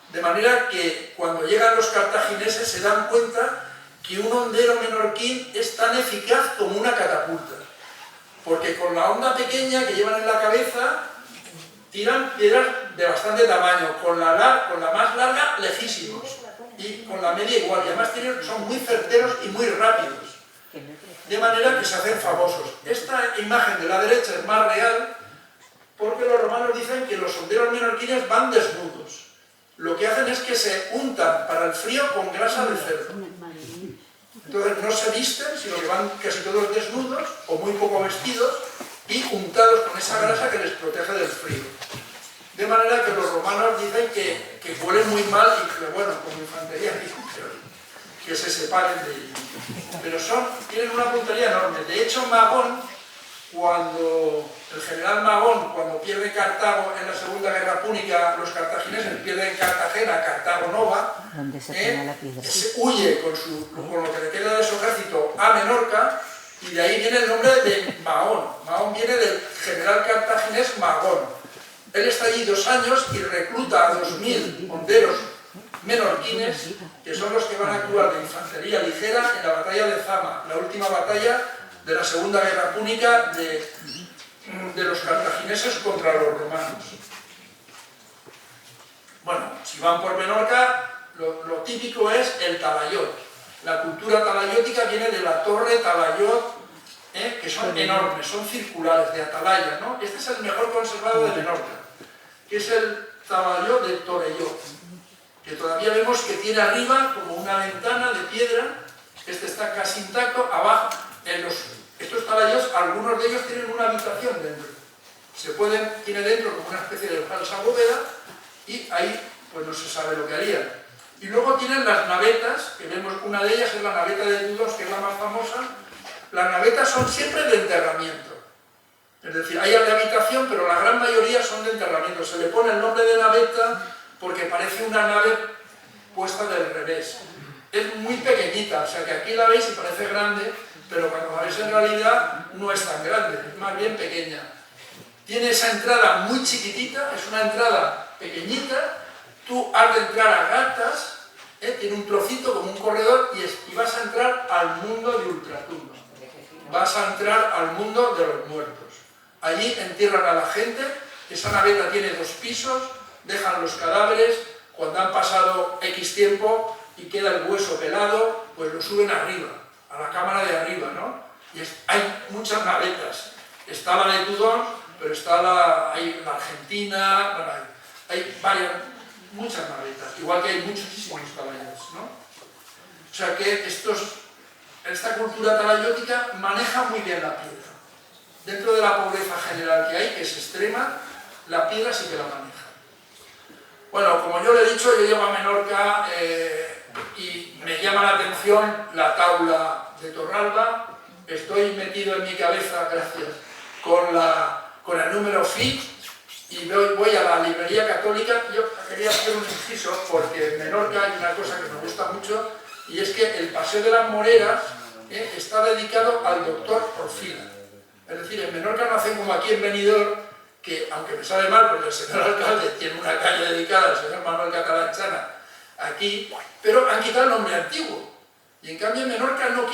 De manera que cuando llegan los cartagineses se dan cuenta que un hondero menorquín es tan eficaz como una catapulta. Porque con la honda pequeña que llevan en la cabeza tiran piedras de bastante tamaño, con la más larga lejísimos y con la media igual, y además son muy certeros y muy rápidos, de manera que se hacen famosos. Esta imagen de la derecha es más real porque los romanos dicen que los honderos menorquines van desnudos. Lo que hacen es que se untan para el frío con grasa de cerdo. Entonces no se visten, sino que van casi todos desnudos o muy poco vestidos y untados con esa grasa que les protege del frío. De manera que los romanos dicen que huelen muy mal y que, bueno, como infantería, que se separen de ellos. Pero tienen una puntería enorme. De hecho, el general Magón, cuando pierde Cartago en la Segunda Guerra Púnica, los cartagineses pierden Cartagena, Cartago Nova, huye con lo que le queda de su ejército a Menorca, y de ahí viene el nombre de Mahón. Mahón viene del general cartaginés Magón. Él está allí 2 años y recluta a 2000 honderos menorquines, que son los que van a actuar de infantería ligera en la batalla de Zama, la última batalla de la Segunda Guerra Púnica de los cartagineses contra los romanos. Bueno, si van por Menorca, lo típico es el talayot. La cultura talayótica viene de la torre talayot, que son enormes, son circulares, de atalaya, ¿no? Este es el mejor conservado de Menorca, que es el talayot de Torelló, que todavía vemos que tiene arriba como una ventana de piedra. Este está casi intacto. Abajo, estos talayots, algunos de ellos tienen una habitación dentro. Tiene dentro como una especie de falsa bóveda, y ahí pues no se sabe lo que harían. Y luego tienen las navetas, que vemos, una de ellas es la naveta de Tudós, que es la más famosa. Las navetas son siempre de enterramiento. Es decir, hay de habitación, pero la gran mayoría son de enterramiento. Se le pone el nombre de naveta porque parece una nave puesta del revés. Es muy pequeñita, o sea que aquí la veis y parece grande, pero cuando la veis en realidad no es tan grande, es más bien pequeña. Tiene esa entrada muy chiquitita, es una entrada pequeñita. Tú has de entrar a gatas, tiene un trocito como un corredor, y vas a entrar al mundo de ultratumba. Vas a entrar al mundo de los muertos. Allí entierran a la gente. Esa naveta tiene 2 pisos, dejan los cadáveres. Cuando han pasado X tiempo y queda el hueso pelado, pues lo suben arriba, a la cámara de arriba, ¿no? Y hay muchas navetas. Está la de Tudós, pero está hay la Argentina, bueno, hay muchas navetas, igual que hay muchísimos talayos, ¿no? O sea que esta cultura talayótica maneja muy bien la piedra. Dentro de la pobreza general que hay, que es extrema, la piedra sí que la maneja. Bueno, como yo le he dicho, yo llego a Menorca y me llama la atención la taula de Torralba. Estoy metido en mi cabeza, gracias, con el número Fi, y voy a la librería católica. Yo quería hacer un inciso porque en Menorca hay una cosa que me gusta mucho, y es que el Paseo de las Moreras está dedicado al doctor Orfila. Es decir, en Menorca no hacen como aquí en Benidorm, que aunque me sabe mal porque el señor alcalde tiene una calle dedicada al señor Manuel Catalanchana aquí, pero han quitado el nombre antiguo. Y en cambio en Menorca nunca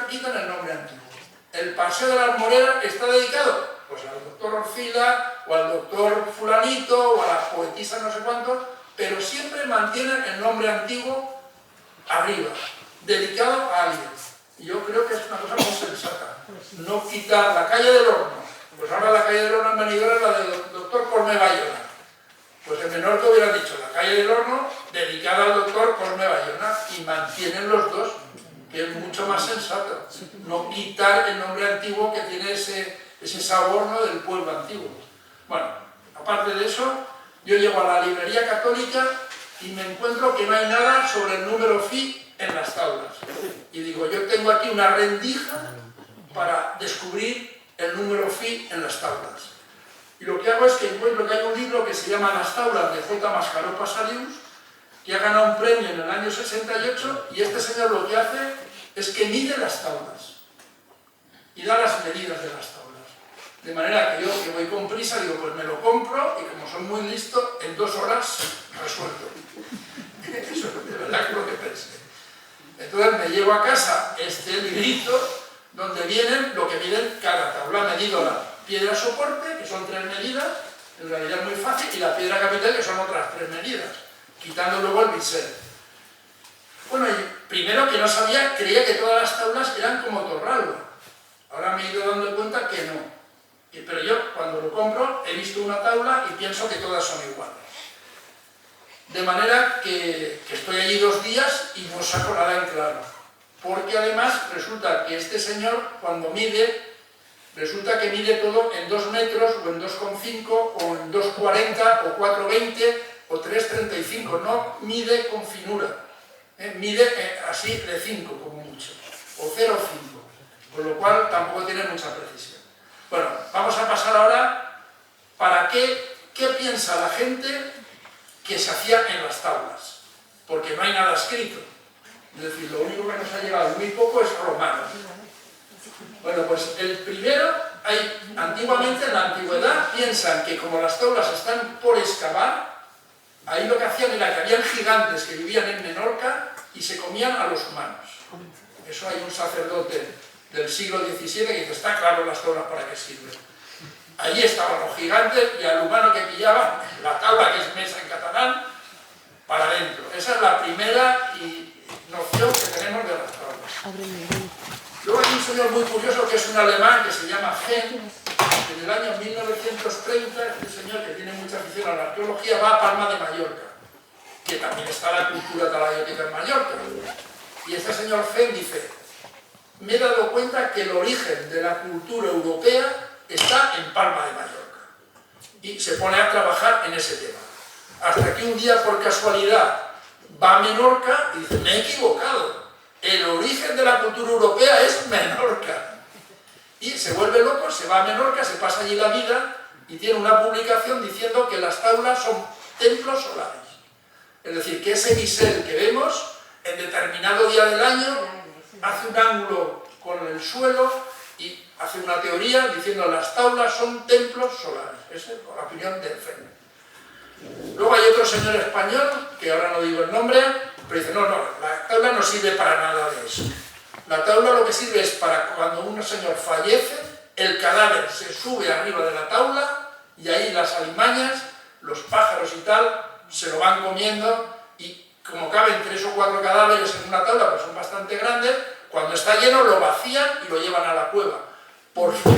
quitan el nombre antiguo. El Paseo de las Moreras está dedicado pues al doctor Orfila, o al doctor fulanito, o a la poetisa no sé cuánto, pero siempre mantienen el nombre antiguo arriba, dedicado a alguien. Y yo creo que es una cosa muy sensata. No quitar la calle del Horno. Pues ahora la calle del Horno en Benidorm es la del doctor Cosme Bayona. Pues en Menorca hubieran dicho la calle del Horno dedicada al doctor Cosme Bayona, y mantienen los dos, que es mucho más sensato. No quitar el nombre antiguo que tiene ese sabor, ¿no?, del pueblo antiguo. Bueno, aparte de eso, yo llego a la librería católica y me encuentro que no hay nada sobre el número Fi en las tablas. Y digo, yo tengo aquí una rendija para descubrir el número Fi en las tablas. Y lo que hago es que encuentro que hay un libro que se llama Las tablas de J. Mascaró Pasarius, que ha ganado un premio en el año 68, y este señor lo que hace es que mide las tablas y da las medidas de las tablas. De manera que yo, que voy con prisa, digo, pues me lo compro, y como soy muy listo, en 2 horas resuelto. Eso es de verdad que lo que pensé. Entonces me llevo a casa este librito donde vienen lo que miden cada tabla. He medido la piedra soporte, que son 3 medidas, en realidad es muy fácil, y la piedra capital, que son otras 3 medidas, quitando luego el bisel. Bueno, y primero que no sabía, creía que todas las tablas eran como Torralba. Ahora me he ido dando cuenta que no. Pero yo, cuando lo compro, he visto una tabla y pienso que todas son iguales. De manera que estoy allí 2 días y no saco nada en claro. Porque además resulta que este señor, cuando mide, resulta que mide todo en 2 metros, o en 2,5, o en 2,40, o 4,20, o 3,35. No mide con finura. Mide así de 5, como mucho. O 0,5. Con lo cual tampoco tiene mucha precisión. Bueno, vamos a pasar ahora para qué piensa la gente que se hacía en las tablas. Porque no hay nada escrito. Es decir, lo único que nos ha llegado muy poco es romano. Bueno, pues el primero antiguamente, en la antigüedad, piensan que como las tablas están por excavar, ahí lo que hacían era que habían gigantes que vivían en Menorca y se comían a los humanos. Eso hay un sacerdote del siglo XVII que dice, está claro las tablas para qué sirven. Allí estaban los gigantes y al humano que pillaba, la tabla, que es mesa en catalán, para adentro. Esa es la primera noción que tenemos de las tablas. Luego hay un señor muy curioso que es un alemán que se llama Henn, que en el año 1930, este señor que tiene mucha afición a la arqueología, va a Palma de Mallorca, que también está la cultura talayótica en Mallorca. Y este señor Henn dice, me he dado cuenta que el origen de la cultura europea está en Palma de Mallorca. Y se pone a trabajar en ese tema. Hasta que un día, por casualidad, va a Menorca y dice, me he equivocado. El origen de la cultura europea es Menorca. Y se vuelve loco, se va a Menorca, se pasa allí la vida y tiene una publicación diciendo que las tablas son templos solares. Es decir, que ese bisel que vemos en determinado día del año hace un ángulo con el suelo y hace una teoría diciendo que las tablas son templos solares. Esa es la opinión de Fenn. Luego hay otro señor español, que ahora no digo el nombre, pero dice, no, la tabla no sirve para nada de eso. La tabla lo que sirve es para cuando un señor fallece, el cadáver se sube arriba de la tabla y ahí las alimañas, los pájaros y tal, se lo van comiendo y como caben 3 o 4 cadáveres en una tabla, pues son bastante grandes, cuando está lleno lo vacían y lo llevan a la cueva. ¿Por qué?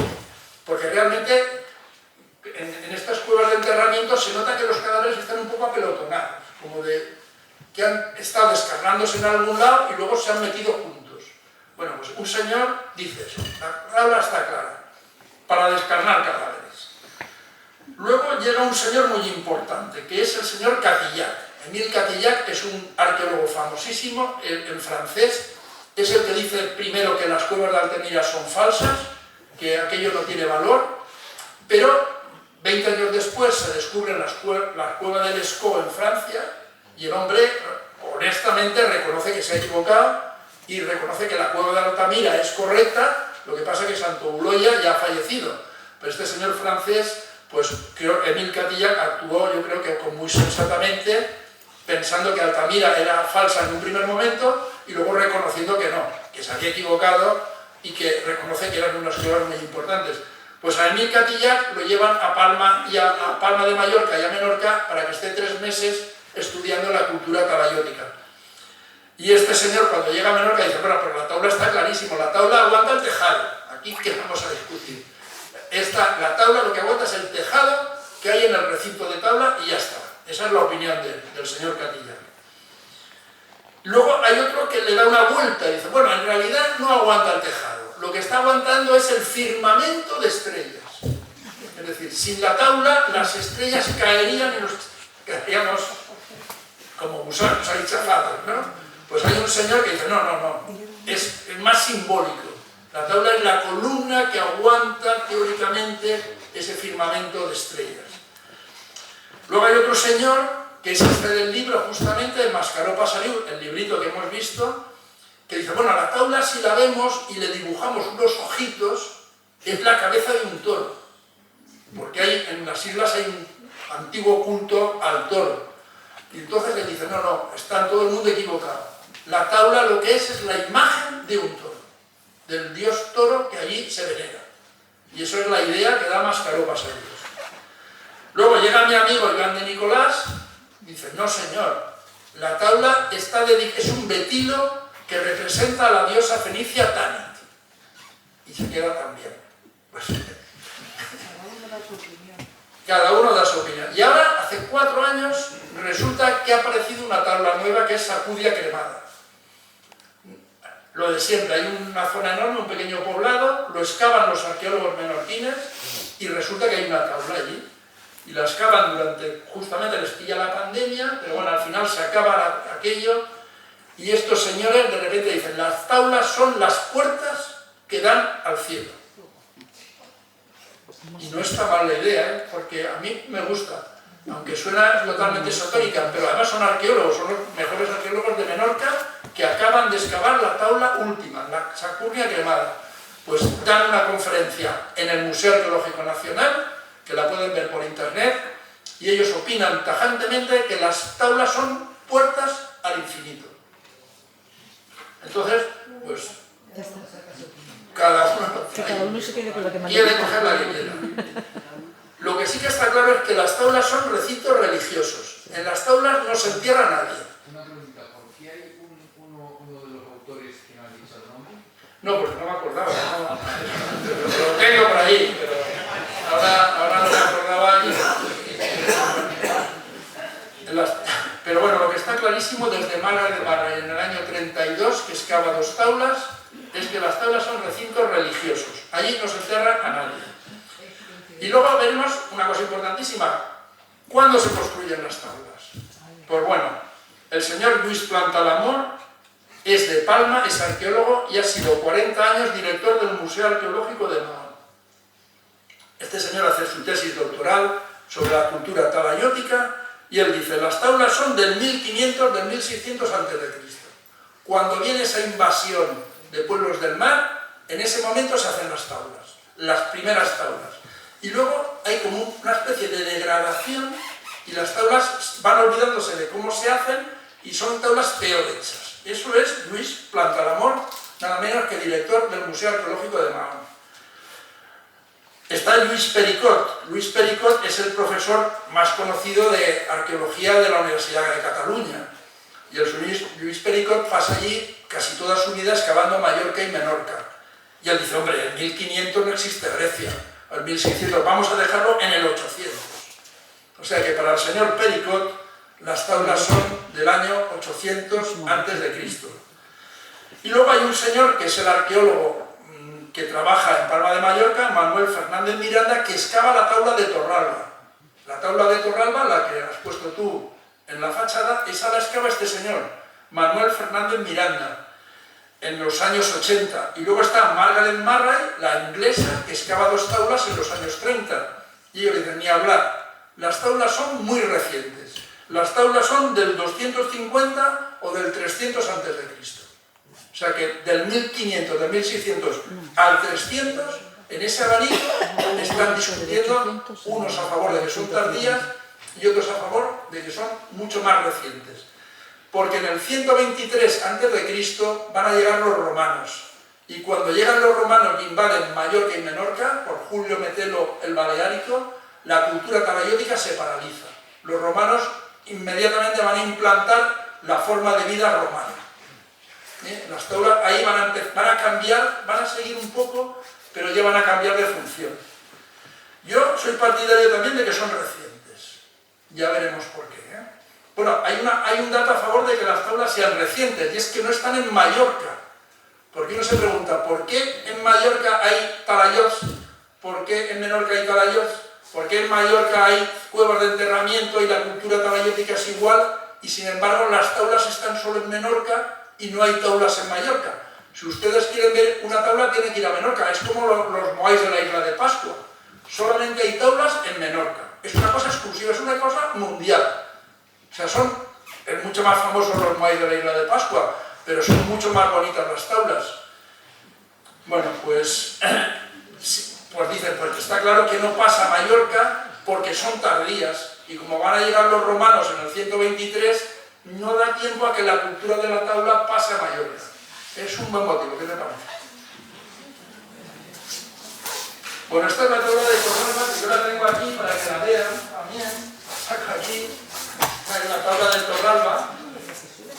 Porque realmente en estas cuevas de enterramiento se nota que los cadáveres están un poco apelotonados, como de que han estado descarnándose en algún lado y luego se han metido juntos. Bueno, pues un señor dice eso, la tabla está clara, para descarnar cadáveres. Luego llega un señor muy importante, que es el señor Catillac. Émile Catillac es un arqueólogo famosísimo, el francés, es el que dice primero que las cuevas de Altamira son falsas, que aquello no tiene valor, pero 20 años después se descubre la cueva de Lescaut en Francia y el hombre honestamente reconoce que se ha equivocado y reconoce que la cueva de Altamira es correcta, lo que pasa es que Santo Uloya ya ha fallecido. Pero este señor francés, pues creo que Émile Catillac actuó, yo creo que muy sensatamente, pensando que Altamira era falsa en un primer momento y luego reconociendo que no, que se había equivocado y que reconoce que eran unas cuevas muy importantes. Pues a Émile Catillac lo llevan a Palma de Mallorca y a Menorca para que esté 3 meses estudiando la cultura talayótica. Y este señor cuando llega a Menorca dice, bueno, pero la tabla está clarísimo, la tabla aguanta el tejado, aquí qué vamos a discutir. La tabla lo que aguanta es el tejado que hay en el recinto de tabla y ya está. Esa es la opinión del señor Catillac. Luego hay otro que le da una vuelta y dice, bueno, en realidad no aguanta el tejado. Lo que está aguantando es el firmamento de estrellas. Es decir, sin la tabla las estrellas caerían y nos quedaríamos como gusanos ahí chafados, ¿no? Pues hay un señor que dice, no, es más simbólico. La tabla es la columna que aguanta teóricamente ese firmamento de estrellas. Luego hay otro señor, que es este del libro justamente, de Mascaró Pasariu, el librito que hemos visto, que dice, bueno, la tabla si la vemos y le dibujamos unos ojitos, es la cabeza de un toro. Porque en las islas hay un antiguo culto al toro. Y entonces le dice, no, está todo el mundo equivocado. La tabla lo que es la imagen de un toro, del dios toro que allí se venera. Y eso es la idea que da Mascaró Pasariu. Luego llega mi amigo Iván de Nicolás, dice, no señor, la tabla es un betilo que representa a la diosa fenicia Tanit. Y se queda también. Pues, cada uno da su opinión. Y ahora, hace 4 años, resulta que ha aparecido una tabla nueva que es Sacudia Cremada. Lo de siempre, hay una zona enorme, un pequeño poblado, lo excavan los arqueólogos menorquines y resulta que hay una tabla allí. Y la excavan justamente les pilla la pandemia, pero bueno, al final se acaba aquello y estos señores de repente dicen, las tablas son las puertas que dan al cielo. Y no está mal la idea, porque a mí me gusta, aunque suena totalmente esotérica, pero además son arqueólogos, son los mejores arqueólogos de Menorca que acaban de excavar la tabla última, la Sacudia Cremada. pues dan una conferencia en el Museo Arqueológico Nacional, que la pueden ver por internet, y ellos opinan tajantemente que las taulas son puertas al infinito. Entonces, pues, Ya está. cada uno Que cada uno se quede con lo que manda. quiere coger la que quiera. Lo que sí que está claro es que las taulas son recintos religiosos. En las taulas no se entierra a nadie. Una pregunta, ¿por qué hay uno de los autores que no han dicho el nombre? No, porque no me acordaba. No. Lo tengo por ahí, pero ahora no me acordaba. Pero bueno, lo que está clarísimo desde Mara de Marra en el año 32, que excava 2 taulas, es que las taulas son recintos religiosos. Allí no se entierra a nadie. Y luego veremos una cosa importantísima. ¿Cuándo se construyen las taulas? Pues bueno, el señor Luis Plantalamor es de Palma, es arqueólogo y ha sido 40 años director del Museo Arqueológico de Mahón. Este señor hace su tesis doctoral sobre la cultura talayótica y él dice, las taulas son del 1500, del 1600 a.C. Cuando viene esa invasión de pueblos del mar, en ese momento se hacen las taulas, las primeras taulas. Y luego hay como una especie de degradación y las taulas van olvidándose de cómo se hacen y son taulas peor hechas. Eso es Luis Plantalamor, nada menos que director del Museo Arqueológico de Mahón. Está Luis Pericot. Luis Pericot es el profesor más conocido de arqueología de la Universidad de Cataluña. Y el Luis Pericot pasa allí casi toda su vida excavando Mallorca y Menorca. Y él dice, hombre, en 1500 no existe Grecia, en 1600 vamos a dejarlo en el 800. O sea que para el señor Pericot las taulas son del año 800 a.C. Y luego hay un señor que es el arqueólogo que trabaja en Palma de Mallorca, Manuel Fernández Miranda, que excava la taula de Torralba. La taula de Torralba, la que has puesto tú en la fachada, esa la excava este señor, Manuel Fernández Miranda, en los años 80. Y luego está Margaret Murray, la inglesa, que excava 2 taulas en los años 30. Y ellos dicen, ni hablar, las taulas son muy recientes. Las taulas son del 250 o del 300 a.C. O sea que del 1500, del 1600 al 300, en ese abanico están discutiendo unos a favor de que son tardías y otros a favor de que son mucho más recientes. Porque en el 123 a.C. van a llegar los romanos. Y cuando llegan los romanos y invaden Mallorca y Menorca, por Julio Metelo el Baleárico, la cultura talayótica se paraliza. Los romanos inmediatamente van a implantar la forma de vida romana. Las taulas ahí van a cambiar, van a seguir un poco, pero ya van a cambiar de función. Yo soy partidario también de que son recientes. Ya veremos por qué. Bueno, hay un dato a favor de que las taulas sean recientes, y es que no están en Mallorca. Porque uno se pregunta, ¿por qué en Mallorca hay talayots? ¿Por qué en Menorca hay talayots? ¿Por qué en Mallorca hay cuevas de enterramiento y la cultura talayótica es igual? Y sin embargo las taulas están solo en Menorca y no hay taulas en Mallorca. Si ustedes quieren ver una taula, tienen que ir a Menorca. Es como los moais de la isla de Pascua. Solamente hay taulas en Menorca. Es una cosa exclusiva, es una cosa mundial. O sea, es mucho más famosos los moais de la isla de Pascua, pero son mucho más bonitas las taulas. Bueno, pues dicen, pues está claro que no pasa a Mallorca porque son tardías. Y como van a llegar los romanos en el 123, no da tiempo a que la cultura de la taula pase a Mallorca. Es un buen motivo, ¿qué te parece? Bueno, esta es la taula de Torralba, que yo la tengo aquí para que la vean también. Saco aquí, hay la tabla de Torralba.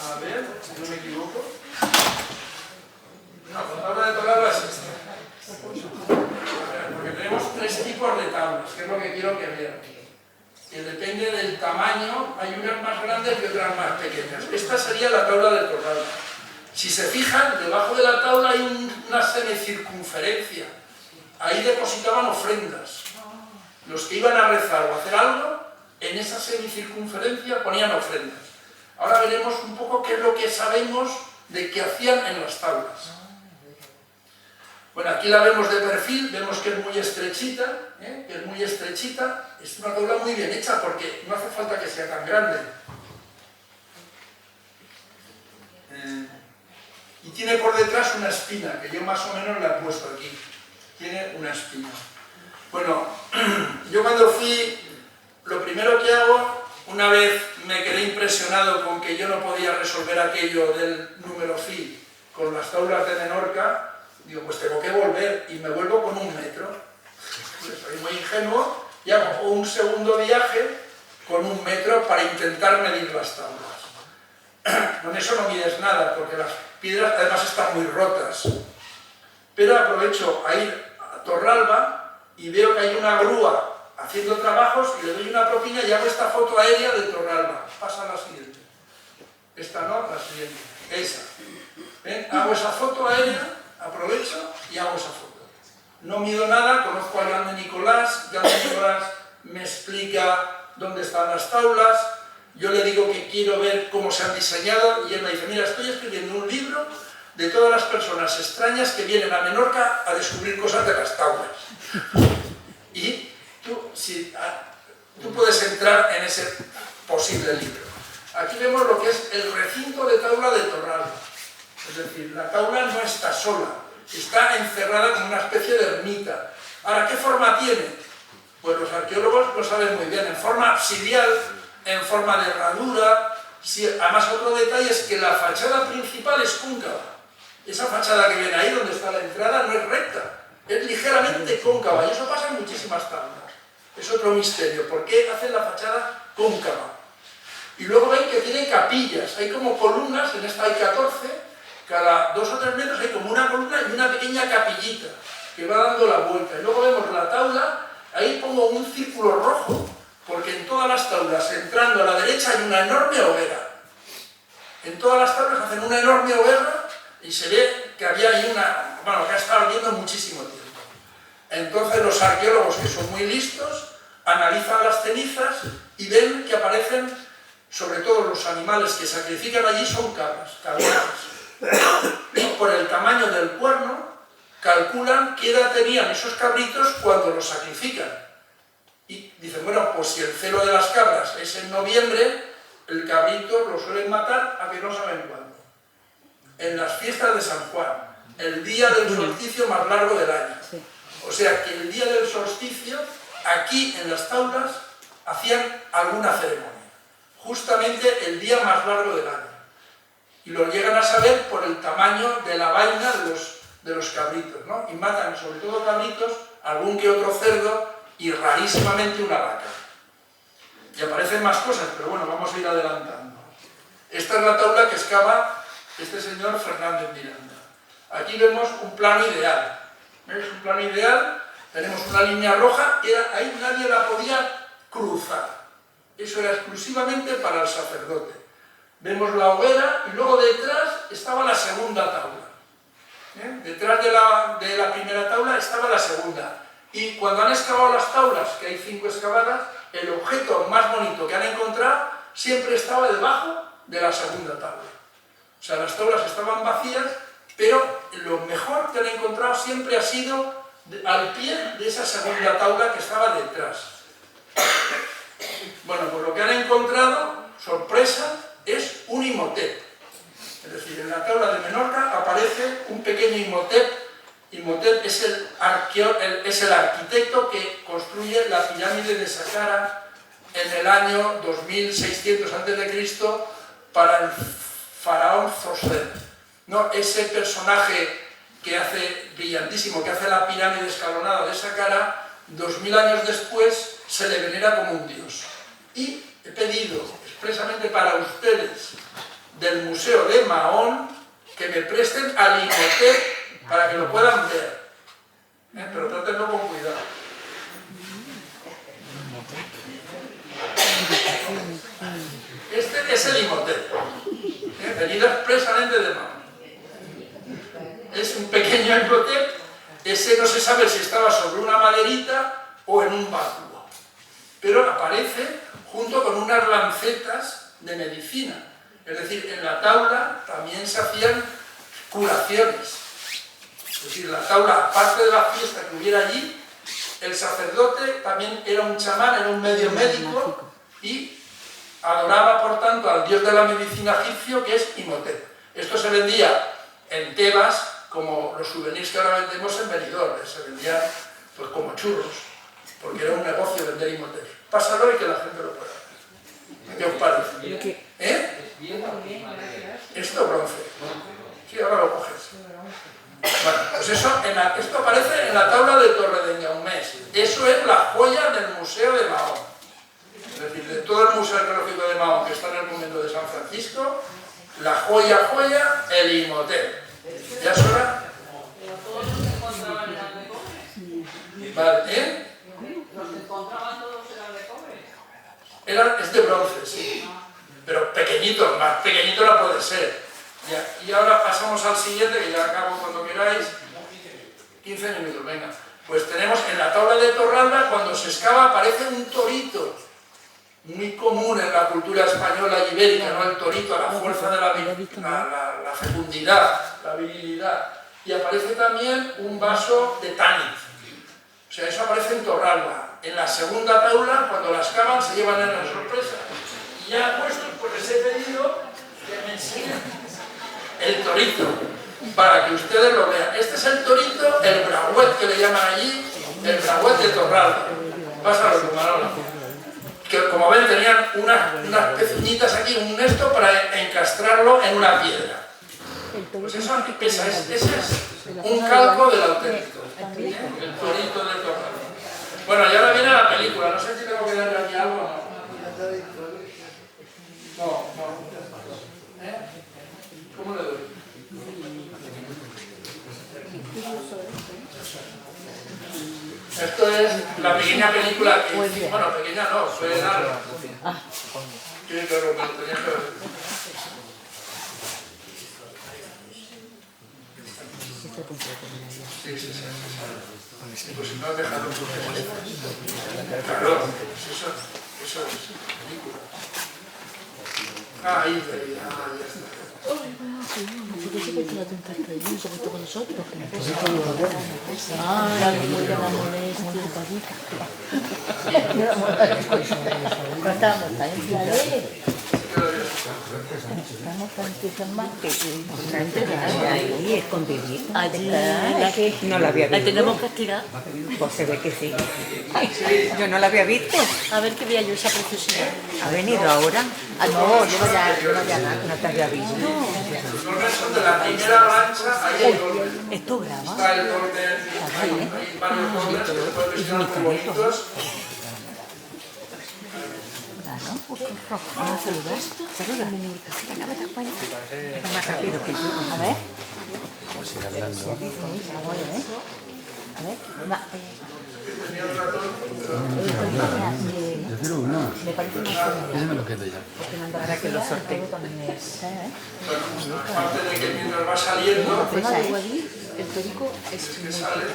A ver, si no me equivoco. No, la tabla de Torralba es esta. Porque tenemos 3 tipos de tablas, que es lo que quiero que vean. Que depende del tamaño, hay unas más grandes y otras más pequeñas. Esta sería la tabla de Torralba. Si se fijan, debajo de la tabla hay una semicircunferencia. Ahí depositaban ofrendas. Los que iban a rezar o a hacer algo, en esa semicircunferencia ponían ofrendas. Ahora veremos un poco qué es lo que sabemos de qué hacían en las tablas. Bueno, aquí la vemos de perfil, vemos que es muy estrechita, es una tabla muy bien hecha porque no hace falta que sea tan grande. Y tiene por detrás una espina, que yo más o menos la he puesto aquí. Tiene una espina. Bueno, yo cuando fui, lo primero que hago, una vez me quedé impresionado con que yo no podía resolver aquello del número phi con las taulas de Menorca, digo, pues tengo que volver y me vuelvo con 1 metro. Pues soy muy ingenuo y hago un segundo viaje con 1 metro para intentar medir las tablas. Con eso no mides nada, porque las piedras además están muy rotas. Pero aprovecho a ir a Torralba y veo que hay una grúa haciendo trabajos y le doy una propina y hago esta foto aérea de Torralba. Pasa la siguiente. Esta no, la siguiente. Esa. ¿Ven? Hago esa foto aérea, aprovecho y hago esa foto. No mido nada, conozco al grande Nicolás, grande Nicolás me explica dónde están las taulas, yo le digo que quiero ver cómo se han diseñado y él me dice, mira, estoy escribiendo un libro de todas las personas extrañas que vienen a Menorca a descubrir cosas de las taulas. Y tú puedes entrar en ese posible libro. Aquí vemos lo que es el recinto de taula de Torralba. Es decir, la taula no está sola, está encerrada como una especie de ermita. Ahora, ¿qué forma tiene? Pues los arqueólogos lo saben muy bien, en forma absidial, en forma de herradura. Además, otro detalle es que la fachada principal es cóncava. Esa fachada que ven ahí, donde está la entrada, no es recta, es ligeramente cóncava, y eso pasa en muchísimas tablas. Es otro misterio, ¿por qué hacen la fachada cóncava? Y luego ven que tiene capillas, hay como columnas, en esta hay 14, cada 2 o 3 metros hay como una columna y una pequeña capillita que va dando la vuelta. Y luego vemos la taula, ahí pongo un círculo rojo, porque en todas las taulas, entrando a la derecha, hay una enorme hoguera. En todas las taulas hacen una enorme hoguera y se ve que había ahí una, bueno, que ha estado ardiendo muchísimo tiempo. Entonces los arqueólogos, que son muy listos, analizan las cenizas y ven que aparecen, sobre todo los animales que sacrifican allí son cabras, cabritas. Por el tamaño del cuerno, calculan qué edad tenían esos cabritos cuando los sacrifican. Y dicen, bueno, pues si el celo de las cabras es en noviembre, el cabrito lo suelen matar a que no saben cuándo. En las fiestas de San Juan, el día del solsticio más largo del año. O sea que el día del solsticio, aquí en las taulas, hacían alguna ceremonia. Justamente el día más largo del año. Y lo llegan a saber por el tamaño de la vaina de los cabritos, ¿no? Y matan sobre todo cabritos, algún que otro cerdo y rarísimamente una vaca. Y aparecen más cosas, pero bueno, vamos a ir adelantando. Esta es la taula que excava este señor Fernández Miranda. Aquí vemos un plano ideal. ¿Veis? Un plano ideal, tenemos una línea roja, ahí nadie la podía cruzar. Eso era exclusivamente para el sacerdote. Vemos la hoguera y luego detrás estaba la segunda taula. Detrás de la primera taula estaba la segunda. Y cuando han excavado las taulas, que hay 5 excavadas, el objeto más bonito que han encontrado siempre estaba debajo de la segunda tabla. O sea, las taulas estaban vacías, pero lo mejor que han encontrado siempre ha sido al pie de esa segunda taula que estaba detrás. Bueno, pues lo que han encontrado, sorpresa, es un Imhotep. Es decir, en la tabla de Menorca aparece un pequeño Imhotep. Imhotep es el arquitecto que construye la pirámide de Saqqara en el año 2600 a.C. para el faraón Zoser. ¿No? Ese personaje que hace, brillantísimo, que hace la pirámide escalonada de Saqqara, 2000 años después se le venera como un dios. Y he pedido expresamente para ustedes del Museo de Mahón que me presten al Imhotep para que lo puedan ver. Pero trátenlo con cuidado. Este es el Imhotep, venido expresamente de Mahón. Es un pequeño Imhotep, ese no se sabe si estaba sobre una maderita o en un báculo, pero aparece junto con unas lancetas de medicina. Es decir, en la taula también se hacían curaciones. Es decir, la taula, aparte de la fiesta que hubiera allí, el sacerdote también era un chamán, era un medio médico y adoraba, por tanto, al dios de la medicina egipcio, que es Imhotep. Esto se vendía en Tebas como los souvenirs que ahora vendemos en Benidorm, se vendían pues como churros, porque era un negocio vender Imhotep. Pásalo y que la gente lo pueda ver. ¿Qué os parece? Esto bronce. Sí, ahora lo coges. Bueno, pues eso, esto aparece en la tabla de Torre de Ñaumés. Eso es la joya del Museo de Mahón. Es decir, de todo el Museo Arqueológico de Mahón que está en el convento de San Francisco, la joya, el Imhotep. ¿Ya es hora? Pero todos los que encontraban eran de cobre. Vale, ¿eh? Los que encontraban todos eran de cobre. Es de bronce, sí. Pero pequeñito, más pequeñito no puede ser. Y ahora pasamos al siguiente, que ya acabo cuando queráis. 15 minutos, venga. Pues tenemos en la tabla de Torralba, cuando se excava aparece un torito. Muy común en la cultura española y ibérica, ¿no? El torito, la fuerza de la fecundidad, la virilidad. Y aparece también un vaso de Tanit. O sea, eso aparece en Torralba. En la segunda tabla, cuando las cavan, se llevan en la sorpresa. Y ya puestos, pues les he pedido que me enseñen el torito, para que ustedes lo vean. Este es el torito, el bragüet que le llaman allí, el bragüet de Torralba. Pásalo tu Manolo. Que como ven tenían unas pezuñitas aquí, un esto para encastrarlo en una piedra. Pues eso, ese es un calco del auténtico. El torito de Torralba. Bueno, y ahora viene la película. No sé si tengo que darle aquí algo o no. No. ¿Eh? ¿Cómo le doy? Esto es la pequeña película que... Bueno, pequeña no, fue larga. Sí, claro, me lo tenía que ver. Sí. Pues si no has dejado un poco más. Claro, pues eso es película. Ahí, ya está. Estamos tan no la había visto. ¿La tenemos que estirar? Pues se ve que sí. Yo no la había visto. A ver qué veía yo esa preciosidad. ¿Ha venido ahora? Ah, no, yo no te había visto. Los golpes son de la primera plancha, ahí hay golpes. ¿Esto graba? Está el golpe, hay varios golpes que se pueden versionar muy bonitos. Claro, ¿cómo saludas? Saluda. Más rápido que yo. A ver. A ver. Me parece más para que lo sortee. Aparte de que mientras va saliendo, El tórico es que sale.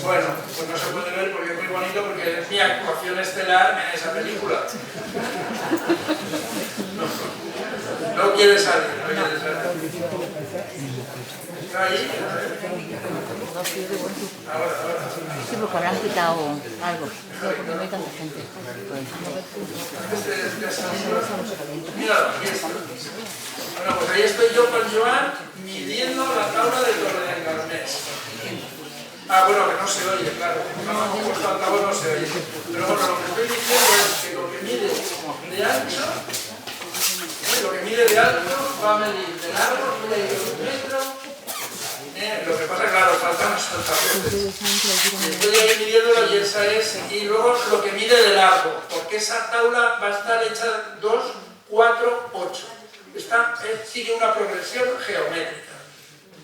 Bueno, pues no se puede ver porque es muy bonito, porque es mi actuación estelar en esa película. No quiere salir, ¿Está ahí? Ahora. Sí, porque habrán quitado algo. Porque no hay tanta gente. Míralo, aquí está. Bueno, pues ahí estoy yo con Joan midiendo la tabla de Torre de Ñaumés. Bueno, que no se oye, claro. Como hemos puesto altavoz no se oye. Pero bueno, lo que estoy diciendo es que lo que mide de ancho, va a medir de largo, mide 1 metro. Lo que pasa, claro, faltan los altafuertes. Estoy ahí midiéndolo y luego lo que mide de largo, porque esa tabla va a estar hecha 2, 4, 8. Sigue una progresión geométrica.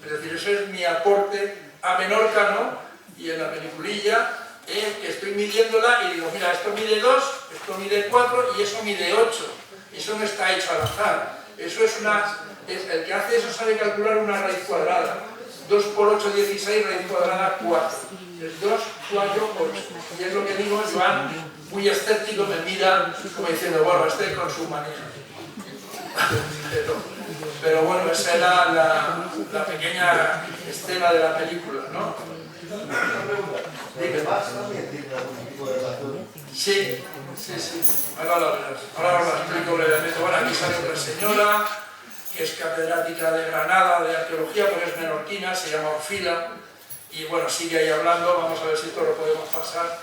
Es decir, eso es mi aporte a Menorca, ¿no? Y en la peliculilla, que estoy midiéndola y digo, mira, esto mide 2, esto mide 4 y eso mide 8. Eso no está hecho al azar. Eso el que hace eso sabe calcular una raíz cuadrada. 2 por 8, 16, raíz cuadrada 4. Es 2, 4, 8. Y es lo que digo, Joan, muy escéptico, me mira como diciendo, bueno, con su manía. Pero bueno, esa era la pequeña escena de la película, ¿no? Dime. Sí. Ahora lo explico brevemente. Bueno, aquí sale otra señora, que es catedrática de Granada de arqueología, porque es menorquina, se llama Orfila, y bueno, sigue ahí hablando, vamos a ver si esto lo podemos pasar.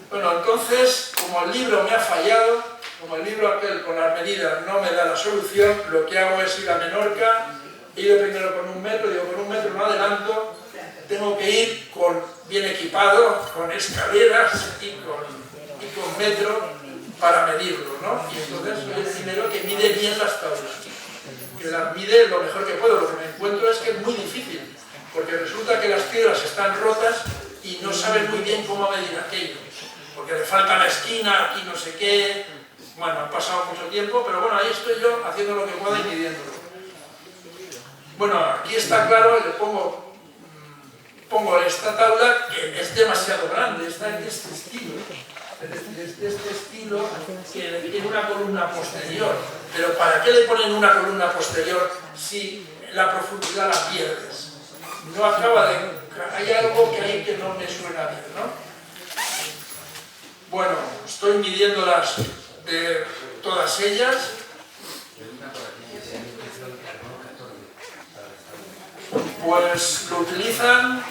Bueno, entonces, como el libro me ha fallado, como el libro aquel con las medidas no me da la solución, lo que hago es ir a Menorca, he ido primero con 1 metro, digo, con 1 metro no adelanto, tengo que ir bien equipado, con escaleras y con metro para medirlo, ¿no? Y entonces soy el primero que mide bien las tablas, que las mide lo mejor que puedo. Lo que me encuentro es que es muy difícil, porque resulta que las piedras están rotas y no saben muy bien cómo medir aquello, porque le falta la esquina, aquí no sé qué. Bueno, ha pasado mucho tiempo, pero bueno, ahí estoy yo haciendo lo que puedo y midiéndolo. Bueno, aquí está claro, le pongo esta tabla que es demasiado grande, está en este estilo, que tiene una columna posterior. Pero ¿para qué le ponen una columna posterior si la profundidad la pierdes? No acaba de... Hay algo que hay que no me suena bien, ¿no? Bueno, estoy midiéndolas de todas ellas. Pues lo utilizan,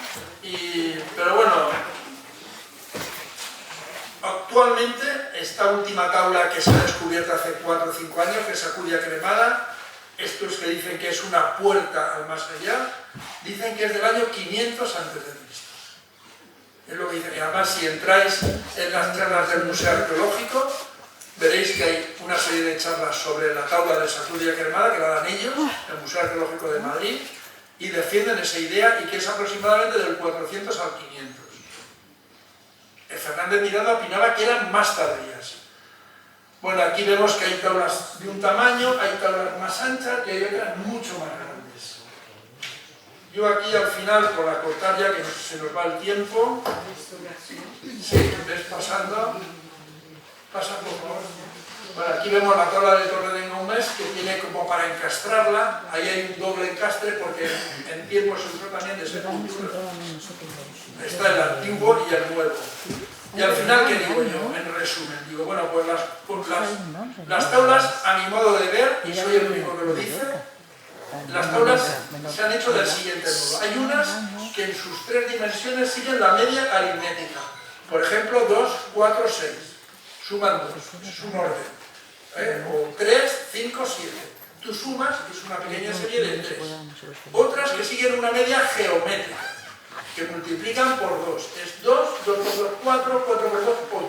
pero bueno, actualmente esta última tabla que se ha descubierto hace 4 o 5 años, que es Acudia Cremada, estos que dicen que es una puerta al más allá, dicen que es del año 500 a.C. Es lo que dicen. Y además, si entráis en las charlas del Museo Arqueológico, veréis que hay una serie de charlas sobre la tabla de Acudia Cremada, que la dan ellos, el Museo Arqueológico de Madrid, y defienden esa idea, y que es aproximadamente del 400 al 500. Fernández Miranda opinaba que eran más tardías. Bueno, aquí vemos que hay tablas de un tamaño, hay tablas más anchas y hay otras mucho más grandes. Yo aquí al final, por acortar ya que se nos va el tiempo, sí, ves pasando, pasa por favor. Bueno, aquí vemos la tabla de Torre de Gómez, que tiene como para encastrarla, ahí hay un doble encastre porque en tiempo se usó también de sepultura. Está el antiguo y el nuevo. Y al final, ¿qué digo yo? En resumen, digo, bueno, pues las tablas, a mi modo de ver, y soy el único que lo dice, las tablas se han hecho del siguiente modo. Hay unas que en sus 3 dimensiones siguen la media aritmética. Por ejemplo, 2, 4, 6. Suman 2, es un orden. O 3, 5, 7. Tú sumas, es una pequeña serie de 3. Otras que siguen una media geométrica, que multiplican por 2. Es 2, 2 por 2, 4, 4 por 2, 8.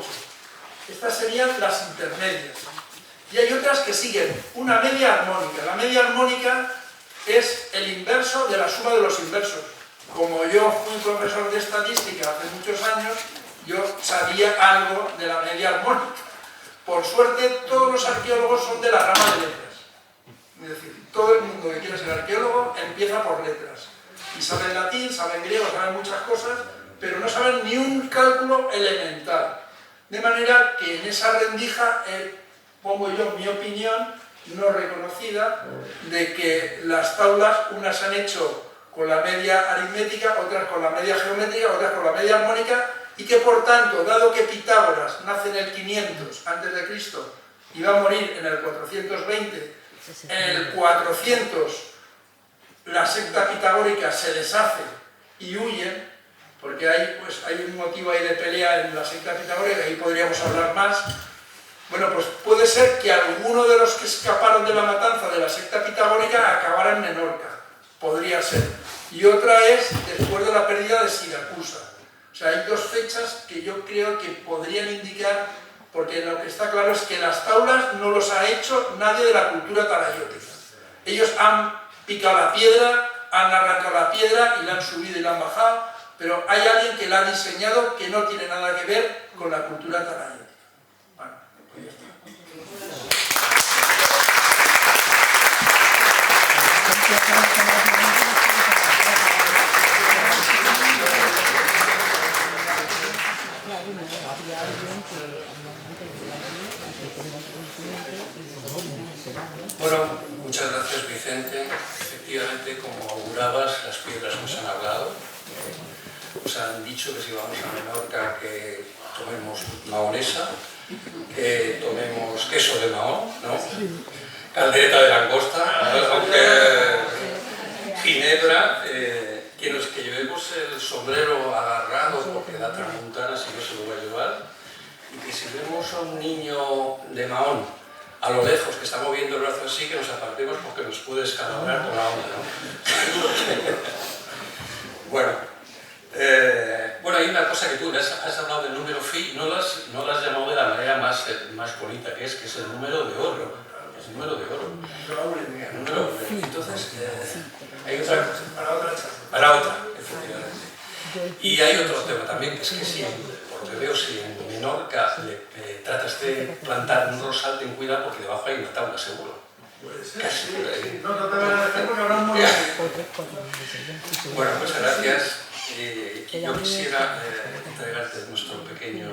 Estas serían las intermedias. Y hay otras que siguen una media armónica. La media armónica es el inverso de la suma de los inversos. Como yo fui profesor de estadística hace muchos años, yo sabía algo de la media armónica. Por suerte, todos los arqueólogos son de la rama de letras. Es decir, todo el mundo que quiere ser arqueólogo empieza por letras. Y saben latín, saben griego, saben muchas cosas, pero no saben ni un cálculo elemental. De manera que en esa rendija pongo yo mi opinión, no reconocida, de que las tablas, unas se han hecho con la media aritmética, otras con la media geométrica, otras con la media armónica, y que por tanto, dado que Pitágoras nace en el 500 a.C. y va a morir en el 420, en el 400 la secta pitagórica se deshace y huye, porque hay un motivo ahí de pelea en la secta pitagórica, y ahí podríamos hablar más. Bueno, pues puede ser que alguno de los que escaparon de la matanza de la secta pitagórica acabara en Menorca, podría ser. Y otra es después de la pérdida de Siracusa. O sea, hay 2 fechas que yo creo que podrían indicar, porque lo que está claro es que las tablas no los ha hecho nadie de la cultura talaiótica. Ellos han picado la piedra, han arrancado la piedra y la han subido y la han bajado, pero hay alguien que la ha diseñado que no tiene nada que ver con la cultura talaiótica. Bueno, pues ya está. Bueno, muchas gracias, Vicente. Efectivamente, como augurabas, las piedras nos han hablado. Nos han dicho que si vamos a Menorca, que tomemos mahonesa, que tomemos queso de Mahón, ¿no? Caldereta de langosta, aunque ginebra, que llevemos el sombrero agarrado porque da tramuntana si no se lo va a llevar, y que si vemos a un niño de Mahón a lo lejos que está moviendo el brazo así, que nos apartemos porque nos puede escalabrar con la onda, ¿no? Bueno, hay una cosa que tú has hablado del número phi, no lo has llamado de la manera más bonita, que es el número de oro. El número de oro. Entonces, hay otra cosa. Para otra, efectivamente. Y hay otro tema también, que es que si, por lo que veo, si en Menorca tratas de plantar un rosal, ten cuidado porque debajo hay una tabla, seguro. Casi. No te van a hacer porque habrán muy... Bueno, muchas gracias. Yo quisiera entregarte nuestro pequeño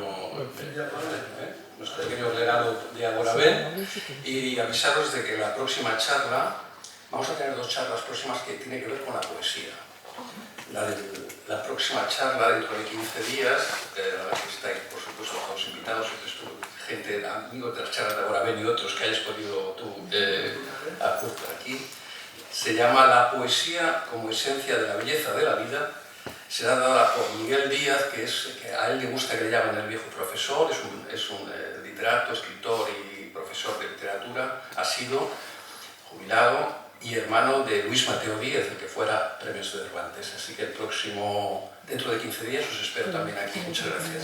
legado de Agorabén y avisaros de que la próxima charla, vamos a tener 2 charlas próximas que tienen que ver con la poesía. La próxima charla dentro de 15 días, a la que estáis por supuesto todos invitados, gente, amigos de las charlas de Agorabén y otros que hayas podido tú apuntar aquí, se llama La poesía como esencia de la belleza de la vida. Será dada por Miguel Díaz, que a él le gusta que le llamen el viejo profesor, es un literato, escritor y profesor de literatura, ha sido jubilado y hermano de Luis Mateo Díaz, el que fuera premio Cervantes. Así que dentro de 15 días os espero también aquí. Muchas gracias.